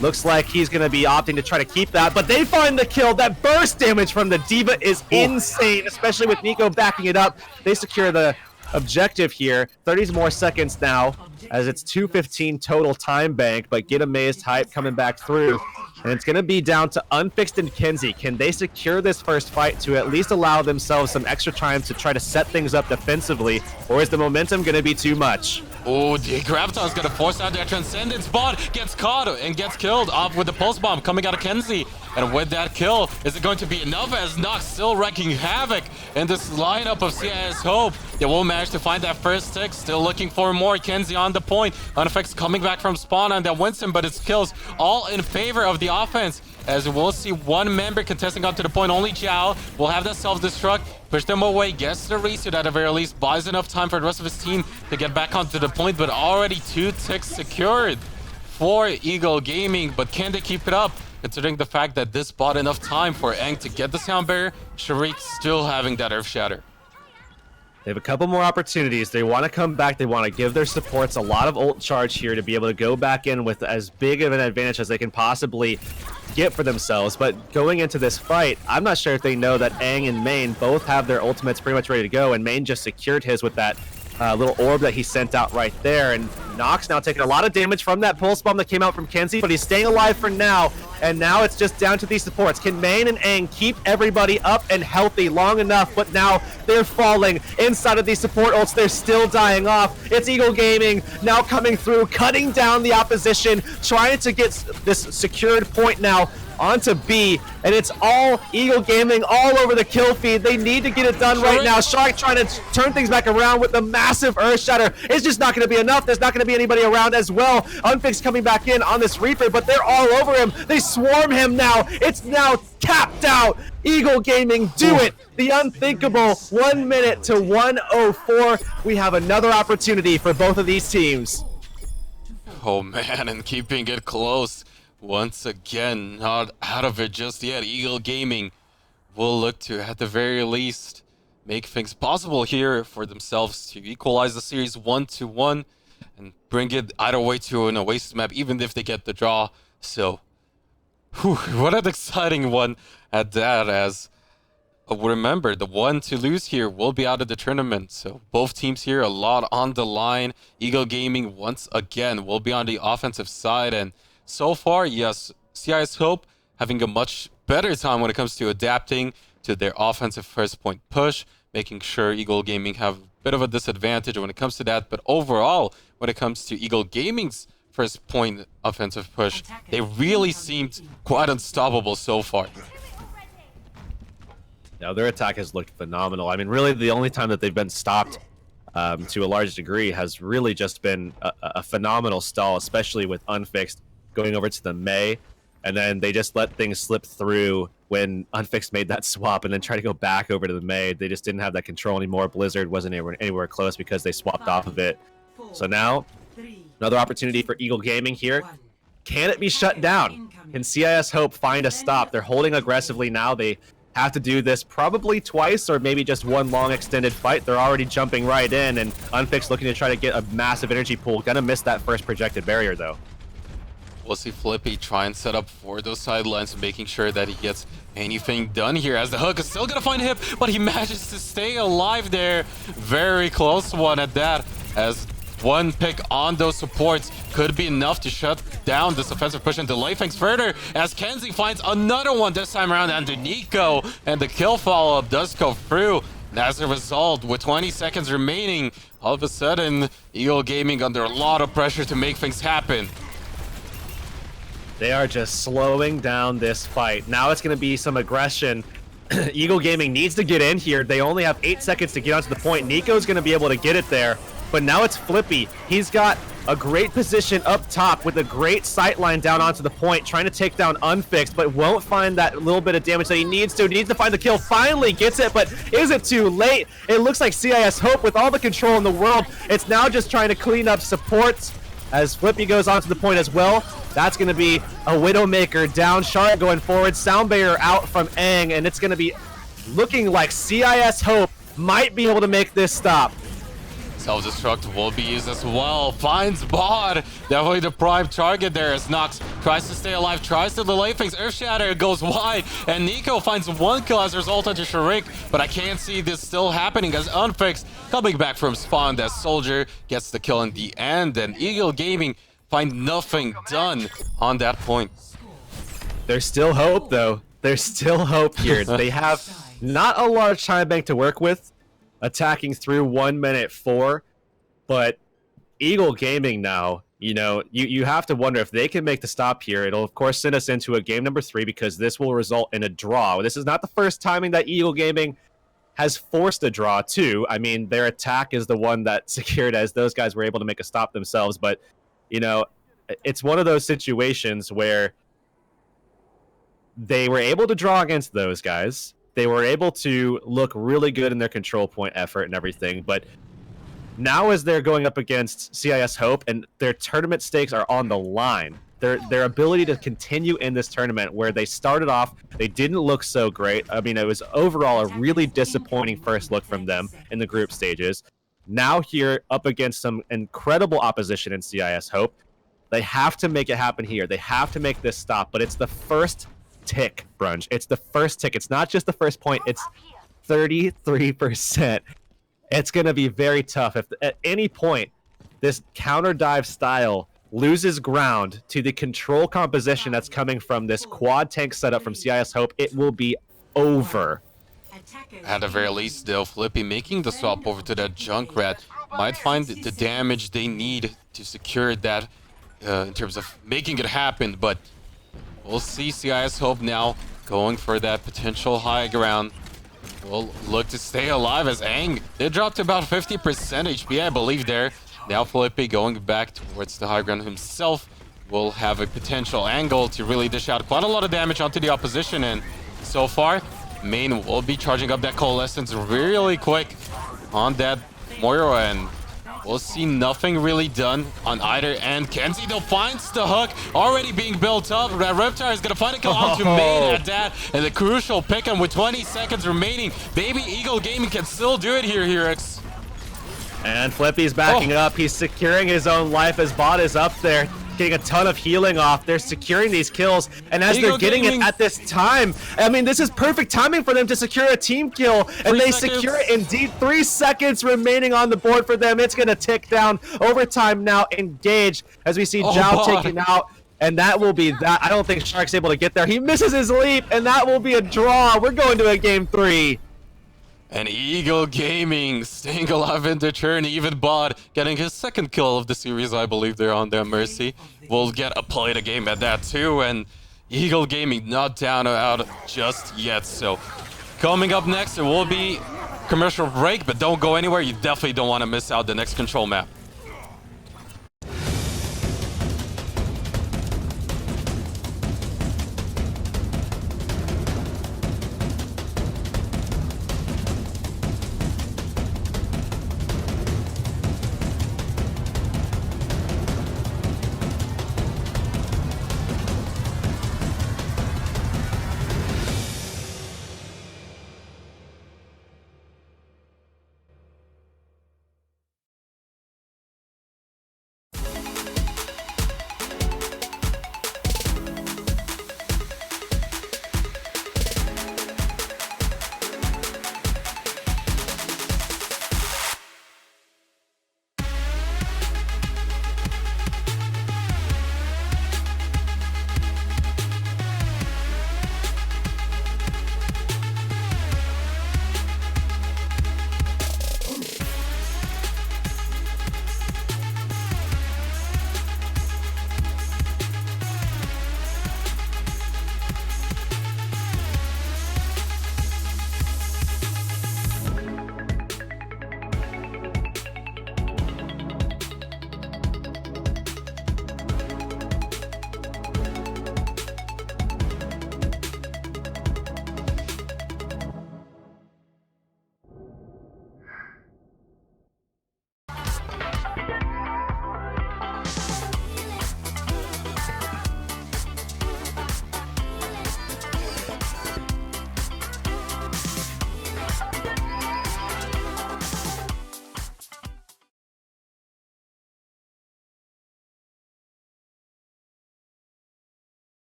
Looks like he's going to be opting to try to keep that, but they find the kill. That burst damage from the D.Va is insane, especially with Nico backing it up. They secure the objective here. 30 more seconds now, as it's 2:15 total time bank, but Get Amazed hype coming back through. And it's going to be down to Unfixed and Kenzie. Can they secure this first fight to at least allow themselves some extra time to try to set things up defensively, or is the momentum going to be too much?
Oh, the Graviton's gonna force out their Transcendence, but gets caught and gets killed off with the Pulse Bomb coming out of Kenzie. And with that kill, is it going to be enough as Nox still wreaking havoc in this lineup of CIS Hope? They will manage to find that first tick, still looking for more. Kenzie on the point. Unfixed coming back from spawn and that wins him, but it's kills all in favor of the offense. As we'll see one member contesting up to the point, only Jiao will have that self-destruct, push them away, gets the resuit at the very least, buys enough time for the rest of his team to get back onto the point, but already 2 ticks secured for Eagle Gaming. But can they keep it up, considering the fact that this bought enough time for Aang to get the sound barrier? Sharik still having that Earth Shatter.
They have a couple more opportunities. They want to come back. They want to give their supports a lot of ult charge here to be able to go back in with as big of an advantage as they can possibly get for themselves. But going into this fight, I'm not sure if they know that Aang and Main both have their ultimates pretty much ready to go, and Main just secured his with that little orb that he sent out right there. And Nox now taking a lot of damage from that Pulse Bomb that came out from Kenzie, but he's staying alive for now. And now it's just down to these supports. Can Main and Aang keep everybody up and healthy long enough? But now they're falling inside of these support ults. They're still dying off. It's Eagle Gaming now coming through, cutting down the opposition, trying to get this secured point now onto B, and it's all Eagle Gaming all over the kill feed. They need to get it done right now. Shark trying to turn things back around with the massive Earth Shatter. It's just not going to be enough. There's not going to be anybody around as well. Unfixed coming back in on this Reaper, but they're all over him. They swarm him now. It's now capped out. Eagle Gaming do it. The unthinkable. 1 minute to 1:04. We have another opportunity for both of these teams.
Oh man, and keeping it close. Once again, not out of it just yet. Eagle Gaming will look to, at the very least, make things possible here for themselves to equalize the series 1-1 and bring it either way to an Oasis map, even if they get the draw. So, what an exciting one at that, as remember, the one to lose here will be out of the tournament. So both teams here, a lot on the line. Eagle Gaming, once again, will be on the offensive side, and so far, yes, CIS Hope having a much better time when it comes to adapting to their offensive first point push, making sure Eagle Gaming have a bit of a disadvantage when it comes to that. But overall, when it comes to Eagle Gaming's first point offensive push, they really seemed quite unstoppable so far.
Now, their attack has looked phenomenal. I mean, really, the only time that they've been stopped to a large degree has really just been a phenomenal stall, especially with Unfixed going over to the Mei, and then they just let things slip through when Unfixed made that swap and then tried to go back over to the Mei. They just didn't have that control anymore. Blizzard wasn't anywhere close because they swapped off of it. So now, another opportunity for Eagle Gaming here. Can it be shut down? Can CIS Hope find a stop? They're holding aggressively now. They have to do this probably twice or maybe just one long extended fight. They're already jumping right in, and Unfixed looking to try to get a massive energy pool. Gonna miss that first projected barrier, though.
We'll see Flippy try and set up for those sidelines, making sure that he gets anything done here, as the hook is still gonna find him, but he manages to stay alive there. Very close one at that, as one pick on those supports could be enough to shut down this offensive push and delay things further, as Kenzie finds another one this time around under Nico, and the kill follow-up does go through. And as a result, with 20 seconds remaining, all of a sudden, Eagle Gaming under a lot of pressure to make things happen.
They are just slowing down this fight. Now it's going to be some aggression. Eagle Gaming needs to get in here. They only have 8 seconds to get onto the point. Nico's going to be able to get it there. but now it's Flippy. He's got a great position up top with a great sight line down onto the point, trying to take down Unfixed, but won't find that little bit of damage that he needs to. He needs to find the kill. Finally gets it, but is it too late? It looks like CIS Hope, with all the control in the world, it's now just trying to clean up supports as Flippy goes onto the point as well. That's going to be a Widowmaker down. Shark going forward. Soundbarrier out from Aang, and it's going to be looking like CIS Hope might be able to make this stop.
Self-destruct will be used as well. Finds Bod. Definitely the prime target there as Nox tries to stay alive, tries to delay things. Earth Shatter goes wide, and Nico finds one kill as a result onto Sharik. But I can't see this still happening as Unfixed coming back from spawn. That Soldier gets the kill in the end, and Eagle Gaming find nothing done on that point.
There's still hope, though. There's still hope here. They have not a large time bank to work with, attacking through 1 minute 4, but Eagle Gaming now, you know, you have to wonder if they can make the stop here. It'll of course send us into a game number 3 because this will result in a draw. This is not the first timing that Eagle Gaming has forced a draw too. I mean, their attack is the one that secured as those guys were able to make a stop themselves, but you know, it's one of those situations where they were able to draw against those guys. They were able to look really good in their control point effort and everything, but now as they're going up against CIS Hope and their tournament stakes are on the line, their ability to continue in this tournament where they started off, they didn't look so great. I mean, it was overall a really disappointing first look from them in the group stages. Now here up against some incredible opposition in CIS Hope, they have to make it happen here. They have to make this stop, but it's the first tick, Brunch. It's the first tick. It's not just the first point. It's 33%. It's going to be very tough. If at any point this counter dive style loses ground to the control composition that's coming from this quad tank setup from CIS Hope, it will be over.
At the very least, though, Flippy making the swap over to that Junkrat might find the damage they need to secure that in terms of making it happen, but we'll see. CIS Hope now going for that potential high ground. Will look to stay alive as Aang did drop to about 50% HP, I believe, there. Now Felipe going back towards the high ground himself will have a potential angle to really dish out quite a lot of damage onto the opposition, and so far, Main will be charging up that Coalescence really quick on that Moira, and we'll see nothing really done on either end. Kenzie though finds the hook already being built up. That Reptile is gonna find a kill onto Main at that, and the crucial pick him with 20 seconds remaining. Baby Eagle Gaming can still do it here, Hirix.
And Flippy's backing up. He's securing his own life as Bot is up there, getting a ton of healing off. They're securing these kills, and as they're getting it at this time, I mean, this is perfect timing for them to secure a team kill, and they secure it indeed. 3 seconds remaining on the board for them. It's gonna tick down. Overtime now engaged as we see Zhao taken out, and that will be that. I don't think Shark's able to get there. He misses his leap, and that will be a draw. We're going to a game 3.
And Eagle Gaming staying alive in the turn. Even Bod getting his second kill of the series, I believe they're on their Mercy. Will get a play to game at that too. And Eagle Gaming not down or out just yet. So coming up next, it will be commercial break, but don't go anywhere. You definitely don't want to miss out the next control map.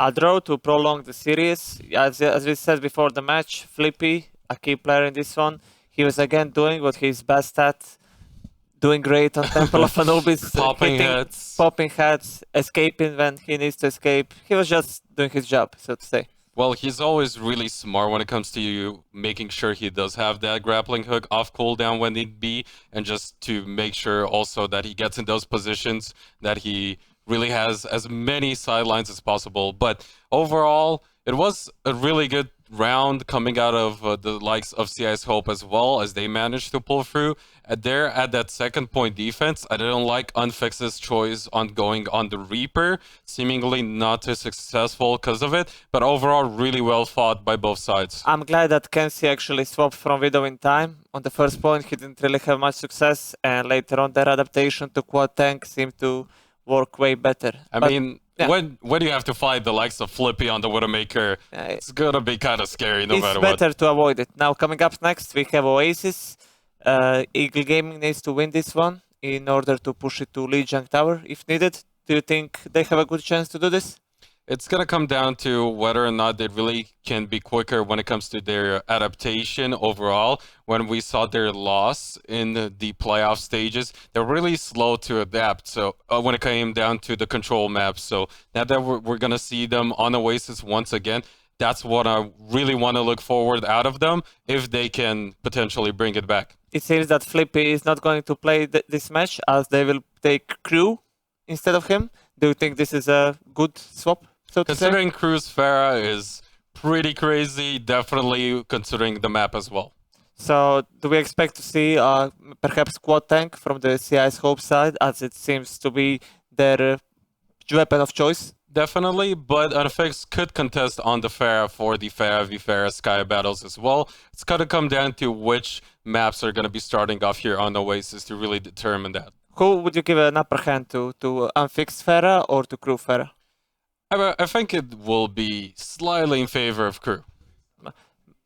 a draw to prolong the series. As we said before the match, Flippy, a key player in this one, he was again doing what he's best at, doing great on Temple of Anubis,
Popping
hitting,
heads.
popping heads, escaping when he needs to escape. He was just doing his job, so to say.
Well, he's always really smart when it comes to you making sure he does have that grappling hook off cooldown when need be, and just to make sure also that he gets in those positions that he really has as many sidelines as possible. But overall, it was a really good round coming out of the likes of CIS Hope as well, as they managed to pull through. There at that second point defense, I didn't like Unfix's choice on going on the Reaper, seemingly not too successful because of it, but overall really well fought by both sides.
I'm glad that Kenzie actually swapped from Widow in time. On the first point, he didn't really have much success, and later on their adaptation to quad tank seemed to work way better.
I
But,
mean,
yeah.
when you have to fight the likes of Flippy on the Widowmaker, it's gonna be kind of scary no
it's
matter what.
better to avoid it. Now, coming up next, we have Oasis. Eagle Gaming needs to win this one in order to push it to Lijiang Tower if needed. Do you think they have a good chance to do this?
It's gonna come down to whether or not they really can be quicker when it comes to their adaptation overall. When we saw their loss in the playoff stages, they're really slow to adapt. So when it came down to the control maps, so now that we're gonna see them on Oasis once again, that's what I really want to look forward out of them if they can potentially bring it back.
It seems that Flippy is not going to play this match as they will take Crew instead of him. Do you think this is a good swap? So to say?
Considering Cruz Farah is pretty crazy, definitely considering the map as well.
So, do we expect to see perhaps quad tank from the CIS Hope side, as it seems to be their weapon of choice?
Definitely, but Unfix could contest on the Farah for the Farah v Farah Sky battles as well. It's going to come down to which maps are going to be starting off here on Oasis to really determine that.
Who would you give an upper hand to Unfixed Farah or to Crew Farah?
I think it will be slightly in favor of Crew.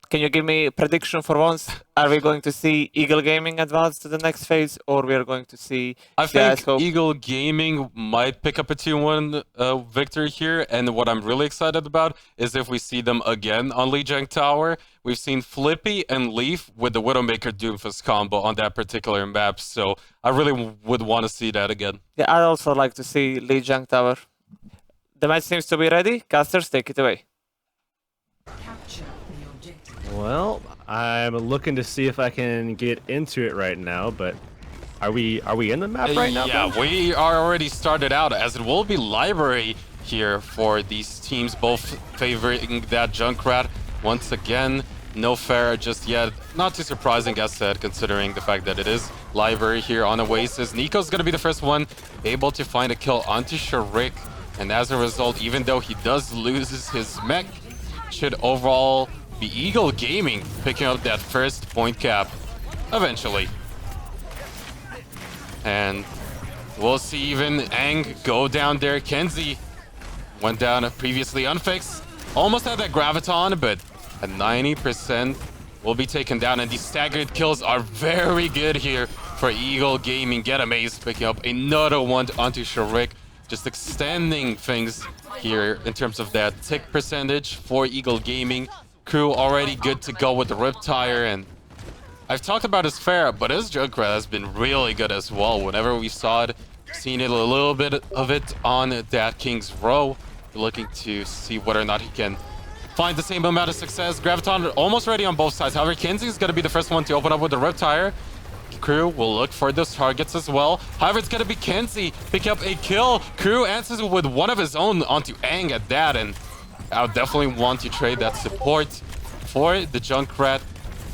Can you give me a prediction for once? Are we going to see Eagle Gaming advance to the next phase, or we are going to see
I
CIS
think
Hope?
Eagle Gaming might pick up a 2-1 victory here, and what I'm really excited about is if we see them again on Lijiang Tower. We've seen Flippy and Leaf with the Widowmaker Doomfist combo on that particular map, so I really would want to see that again.
Yeah, I'd also like to see Lijiang Tower. The match seems to be ready. Casters, take it away.
Well, I'm looking to see if I can get into it right now, but are we in the map right now?
Yeah,
Ben?
we are already started out, as it will be library here for these teams, both favoring that Junkrat. Once again, no Farah just yet. Not too surprising, as said, considering the fact that it is library here on Oasis. Nico's going to be the first one able to find a kill onto Sharik, and as a result, even though he does lose his mech, should overall be Eagle Gaming picking up that first point cap eventually. And we'll see even Ang go down there. Kenzie went down previously unfixed. Almost had that Graviton, but at 90% will be taken down. And these staggered kills are very good here for Eagle Gaming. Get amazed picking up another one onto Sharik. Just extending things here in terms of that tick percentage for Eagle Gaming. Crew already good to go with the Riptire, and I've talked about his Farah, but his Junkrat has been really good as well. Whenever we saw it, seen it a little bit of it on that King's Row. Looking to see whether or not he can find the same amount of success. Graviton almost ready on both sides. However, Kenzie's going to be the first one to open up with the Riptire. Crew will look for those targets as well. However, it's going to be Kenzie picking up a kill. Crew answers with one of his own onto Aang at that, and I would definitely want to trade that support for the Junkrat,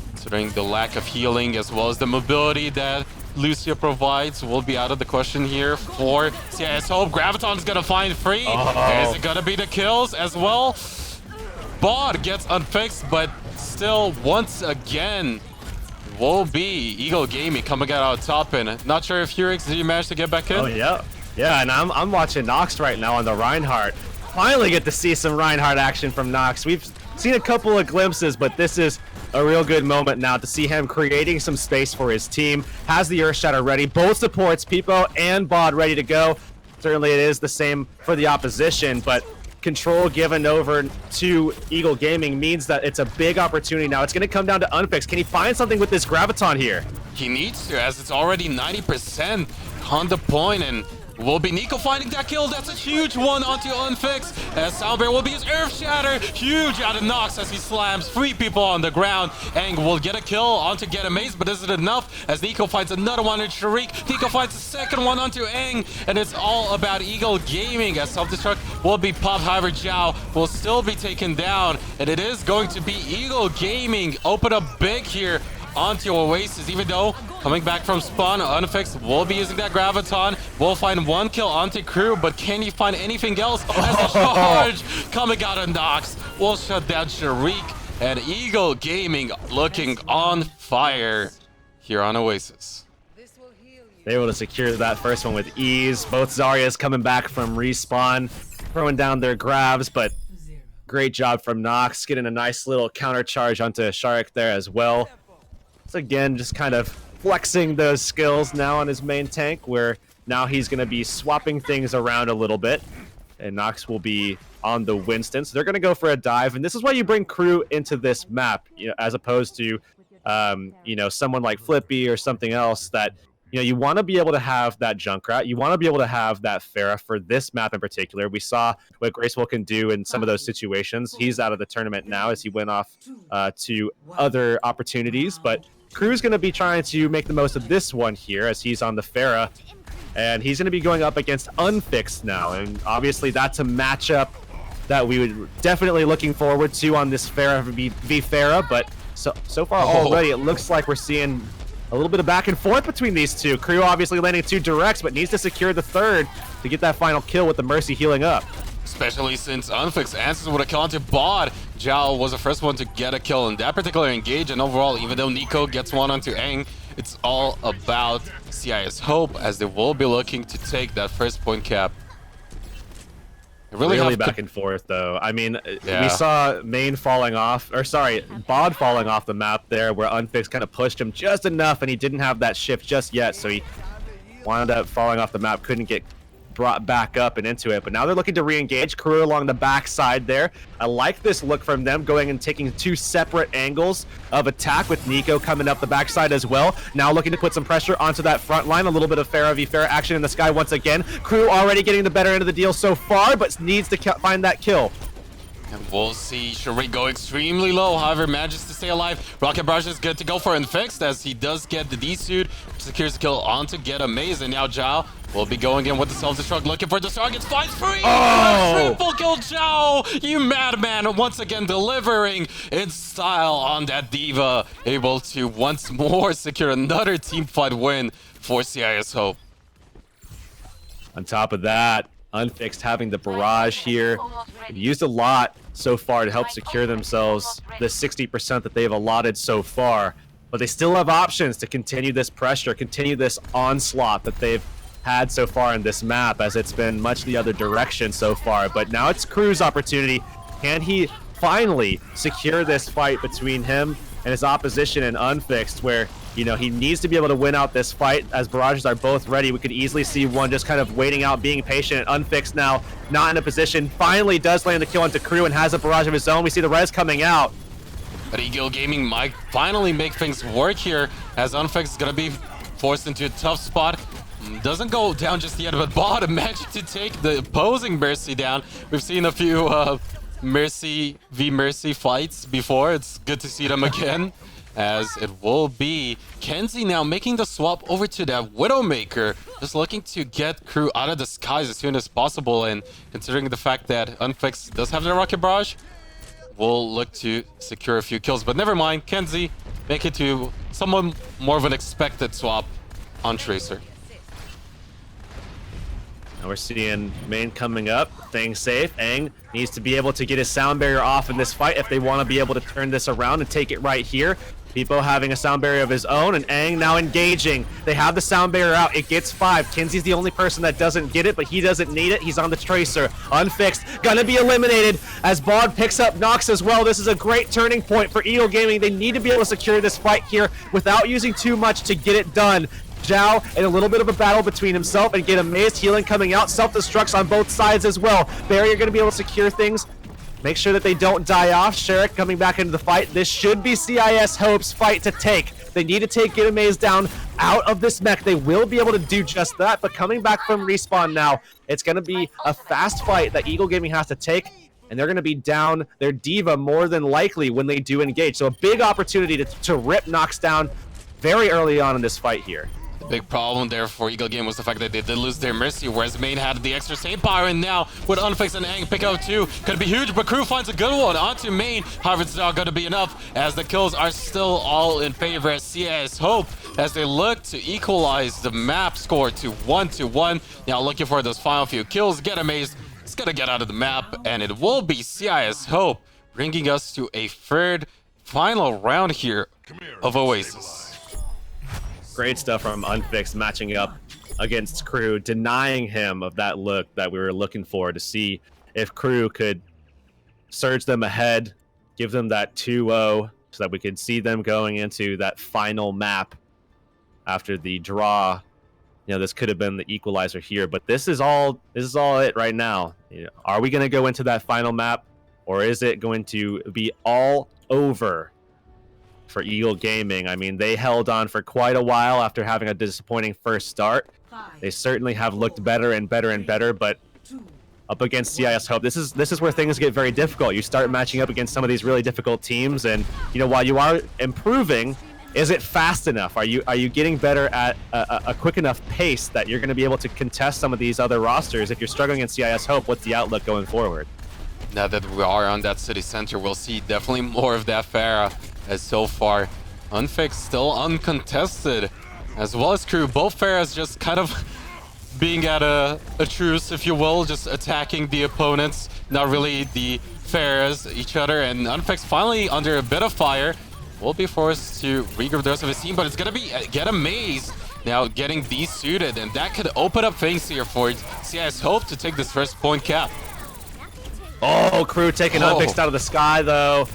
considering the lack of healing as well as the mobility that Lucia provides will be out of the question here for CIS Hope. Graviton's gonna find free. Is it gonna be the kills as well? Bod gets unfixed, but still, once again, will be Eagle Gaming coming out on top. And not sure if Hurix, did you manage to get back in?
Oh yeah, and I'm watching Nox right now on the Reinhardt. Finally get to see some Reinhardt action from Nox. We've seen a couple of glimpses, but this is a real good moment now to see him creating some space for his team. Has the Earth Shatter ready, both supports, Peepo and Bod ready to go. Certainly it is the same for the opposition, but control given over to Eagle Gaming means that it's a big opportunity now. It's going to come down to Unfix. Can he find something with this Graviton here?
He needs to, as it's already 90% on the point, and will be Nico finding that kill. That's a huge one onto Unfix, as Soundbear will be his Earth Shatter. Huge out of Nox as he slams 3 people on the ground. Aang will get a kill onto Get Amazed, but is it enough? As Nico finds another one on Sharik. Nico finds the second one onto Aang, and it's all about Eagle Gaming as Self-Destruct will be popped. However, Zhao will still be taken down, and it is going to be Eagle Gaming open up big here onto Oasis, even though coming back from spawn, Unfix will be using that Graviton. Will find 1 kill onto Crew, but can he find anything else? As a charge coming out of Nox will shut down Sharik, and Eagle Gaming looking on fire here on Oasis.
They're able to secure that first one with ease. Both Zaryas coming back from respawn, throwing down their grabs, but great job from Nox, getting a nice little counter charge onto Sharik there as well. So again, just kind of flexing those skills now on his main tank, where now he's going to be swapping things around a little bit, and Nox will be on the Winston. So they're going to go for a dive, and this is why you bring Crew into this map, you know, as opposed to, you know, someone like Flippy or something else that, you know, you want to be able to have that Junkrat. You want to be able to have that Pharah for this map in particular. We saw what Graceful can do in some of those situations. He's out of the tournament now as he went off to other opportunities, but Crew's going to be trying to make the most of this one here as he's on the Pharah, and he's going to be going up against Unfixed now, and obviously that's a matchup that we would definitely looking forward to on this Pharah v Pharah, but so far already it looks like we're seeing a little bit of back and forth between these two. Crew obviously landing 2 directs, but needs to secure the third to get that final kill with the Mercy healing up.
Especially since Unfix answers with a kill onto Bod. Zhao was the first one to get a kill in that particular engage, and overall, even though Nico gets one onto Aang, it's all about CIS Hope, as they will be looking to take that first point cap.
Really back and forth, though. I mean, we saw Main falling off, or sorry, Bod falling off the map there, where Unfix kind of pushed him just enough, and he didn't have that shift just yet, so he wound up falling off the map, couldn't get brought back up and into it. But now they're looking to re-engage Crew along the back side there. I like this look from them, going and taking 2 separate angles of attack, with Nico coming up the backside as well. Now looking to put some pressure onto that front line. A little bit of Pharah v Pharah action in the sky once again. Crew already getting the better end of the deal so far, but needs to find that kill.
And we'll see Sharik go extremely low, however, manages to stay alive. Rocket Barrage is good to go for Unfixed, as he does get the D-suit, secures the kill onto Get Amazed, and now Zhao will be going in with the Self-Destruct, looking for the targets, finds free! Triple kill Zhao! You madman, once again delivering in style on that Diva, able to once more secure another teamfight win for CIS Hope.
On top of that, Unfixed having the barrage here. They've used a lot so far to help secure themselves the 60% that they've allotted so far, but they still have options to continue this pressure, continue this onslaught that they've had so far in this map, as it's been much the other direction so far. But now it's Crew's opportunity. Can he finally secure this fight between him and his opposition in Unfixed, where, you know, he needs to be able to win out this fight, as barrages are both ready. We could easily see one just kind of waiting out, being patient. Unfixed now not in a position, finally does land the kill onto Crew and has a barrage of his own. We see the res coming out.
But Eagle Gaming might finally make things work here, as Unfixed is going to be forced into a tough spot. Doesn't go down just yet, but Bod managed to take the opposing Mercy down. We've seen a few Mercy v Mercy fights before. It's good to see them again, as it will be Kenzie now making the swap over to that Widowmaker, just looking to get Crew out of the skies as soon as possible. And considering the fact that Unfixed does have the Rocket Barrage, we'll look to secure a few kills. But never mind, Kenzie make it to someone more of an expected swap on Tracer.
Now we're seeing Main coming up, staying safe. Aang needs to be able to get his sound barrier off in this fight if they want to be able to turn this around and take it right here. Pipo having a sound barrier of his own, and Aang now engaging. They have the sound barrier out. It gets 5. Kenzie's the only person that doesn't get it, but he doesn't need it. He's on the Tracer. Unfixed. Gonna be eliminated as Bod picks up Nox as well. This is a great turning point for Eagle Gaming. They need to be able to secure this fight here without using too much to get it done. Zhao in a little bit of a battle between himself and Get Amazed. Healing coming out. Self-destructs on both sides as well. Barrier going to be able to secure things. Make sure that they don't die off. Sherrick coming back into the fight. This should be CIS Hope's fight to take. They need to take Get Amazed down out of this mech. They will be able to do just that, but coming back from respawn now, it's going to be a fast fight that Eagle Gaming has to take, and they're going to be down their Diva more than likely when they do engage. So a big opportunity to rip Nox down very early on in this fight here.
The big problem there for Eagle Game was the fact that they did lose their Mercy, whereas Main had the extra save power, and now with Unfix and Ang pick up two, could be huge, but Crew finds a good one onto Main. However, it's not going to be enough, as the kills are still all in favor of CIS Hope, as they look to equalize the map score to 1-1. Now looking for those final few kills. Get Amazed, it's going to get out of the map, and it will be CIS Hope, bringing us to a third final round here of Oasis.
Great stuff from Unfixed matching up against Crew, denying him of that look that we were looking for to see if Crew could surge them ahead, give them that 2-0 so that we could see them going into that final map after the draw. You know, this could have been the equalizer here, but this is all it right now. You know, are we going to go into that final map, or is it going to be all over for Eagle Gaming? I mean, they held on for quite a while after having a disappointing first start. They certainly have looked better and better and better, but up against CIS Hope, this is where things get very difficult. You start matching up against some of these really difficult teams, and you know, while you are improving, is it fast enough? Are you getting better at a quick enough pace that you're going to be able to contest some of these other rosters? If you're struggling in CIS Hope, what's the outlook going forward?
Now that we are on that city center, we'll see definitely more of that Pharah, as so far Unfixed still uncontested, as well as Crew. Both Pharahs just kind of being at a truce, if you will, just attacking the opponents, not really the Pharahs each other, and Unfixed finally under a bit of fire will be forced to regroup the rest of his team, but it's gonna be Get Amazed now getting desuited, and that could open up things here for CIS Hope to take this first point cap.
Oh, Crew taking Unfixed out of the sky, though.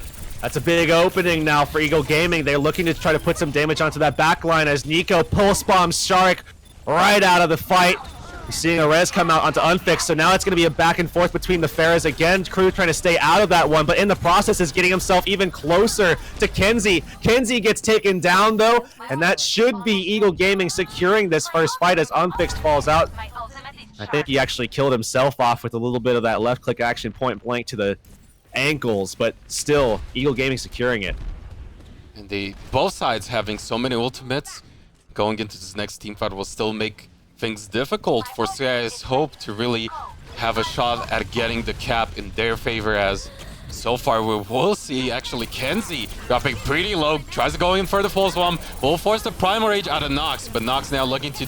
That's a big opening now for Eagle Gaming. They're looking to try to put some damage onto that backline as Nico pulse bombs Shark right out of the fight. You're seeing a res come out onto Unfixed, so now it's going to be a back and forth between the Pharahs again. Crew trying to stay out of that one, but in the process is getting himself even closer to Kenzie. Kenzie gets taken down, though, and that should be Eagle Gaming securing this first fight as Unfixed falls out. I think he actually killed himself off with a little bit of that left click action point blank to the ankles, but still Eagle Gaming securing it.
And both sides having so many ultimates going into this next team fight will still make things difficult for CIS Hope to really have a shot at getting the cap in their favor, as so far we will see actually Kenzie dropping pretty low, tries to go in for the full swamp, will force the Primal Rage out of Nox, but Nox now looking to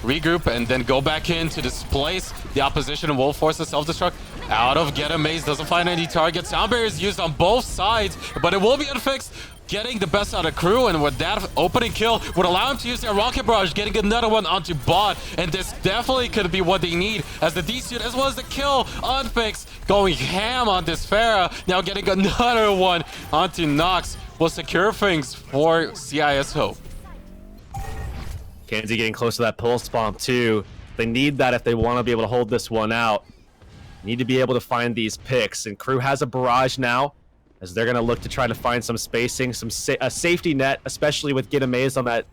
regroup and then go back in to displace the opposition, and will force the self-destruct out of Get Amazed. Doesn't find any target. Sound barrier is used on both sides, but it will be Unfixed getting the best out of Crew, and with that opening kill would allow him to use their rocket barrage, getting another one onto bot, and this definitely could be what they need, as the D-suit as well as the kill. Unfixed going ham on this Pharah, now getting another one onto Nox will secure things for CIS Hope.
Kenzie getting close to that pulse bomb too. They need that if they want to be able to hold this one out. Need to be able to find these picks, and Crew has a barrage now, as they're going to look to try to find some spacing, a safety net, especially with Get Amazed on that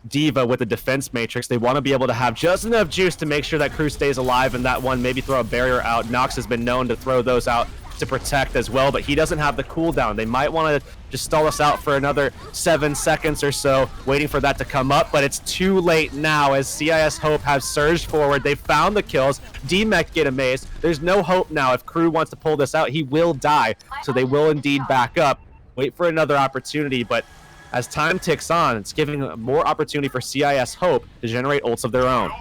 Diva with the defense matrix. They want to be able to have just enough juice to make sure that Crew stays alive in that one, maybe throw a barrier out. Nox has been known to throw those out to protect as well, but he doesn't have the cooldown. They might want to just stall us out for another 7 seconds or so, waiting for that to come up, but it's too late now as CIS Hope has surged forward. They found the kills. D-Mech Get Amazed. There's no hope now. If Crew wants to pull this out, he will die, so they will indeed back up, wait for another opportunity, but as time ticks on, it's giving more opportunity for CIS Hope to generate ults of their own.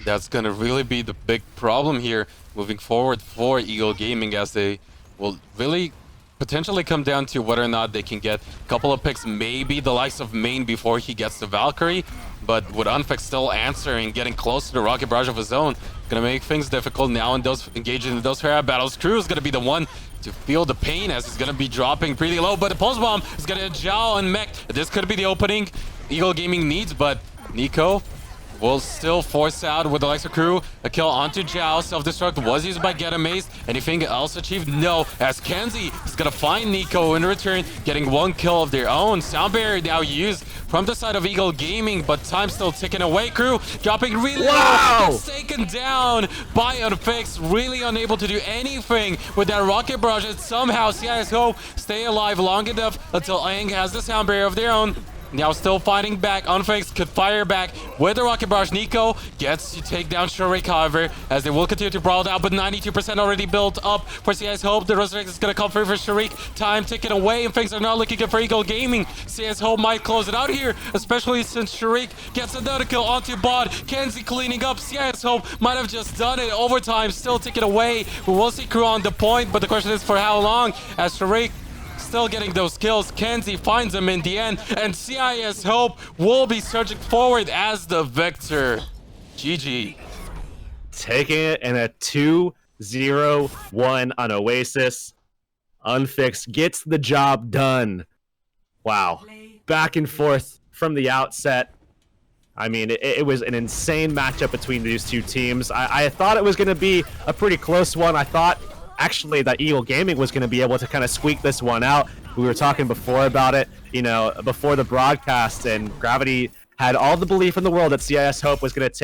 That's going to really be the big problem here moving forward for Eagle Gaming, as they will really potentially come down to whether or not they can get a couple of picks, maybe the likes of Main before he gets the Valkyrie, but with Unfix still answering, getting close to the rocket barrage of his own, gonna make things difficult now in those engaging in those Pharah battles. Crew is gonna be the one to feel the pain, as he's gonna be dropping pretty low, but the pulse bomb is gonna Zhao and Mech. This could be the opening Eagle Gaming needs, but Nico will still force out with the Alexa crew. A kill onto Zhao. Self-destruct was used by Get Amazed. Anything else achieved? No. As Kenzie is going to find Nico in return, getting one kill of their own. Sound barrier now used from the side of Eagle Gaming, but time still ticking away. Crew dropping really low. Gets taken down by Unfixed. Really unable to do anything with that rocket barrage. And somehow CIS Hope stay alive long enough until Aang has the sound barrier of their own. Now still fighting back. Unfixed could fire back with the rocket barrage. Nico gets to take down Shurik, however, as they will continue to brawl out, but 92% already built up for CIS Hope. The Resurrect is going to come through for Shurik. Time ticking away, and things are not looking good for Eagle Gaming. CIS Hope might close it out here, especially since Shurik gets another kill onto bot. Kenzie cleaning up. CIS Hope might have just done it. Overtime still ticking away. We will see crew on the point, but the question is for how long, as Shurik still getting those kills. Kenzie finds him in the end, and CIS Hope will be surging forward as the victor. GG.
Taking it in a 2-0-1 on Oasis. Unfixed gets the job done. Wow. Back and forth from the outset. I mean, it was an insane matchup between these two teams. I thought it was going to be a pretty close one. I thought actually that Eagle Gaming was going to be able to kind of squeak this one out. We were talking before about it, you know, before the broadcast, and Gravity had all the belief in the world that CIS Hope was going to take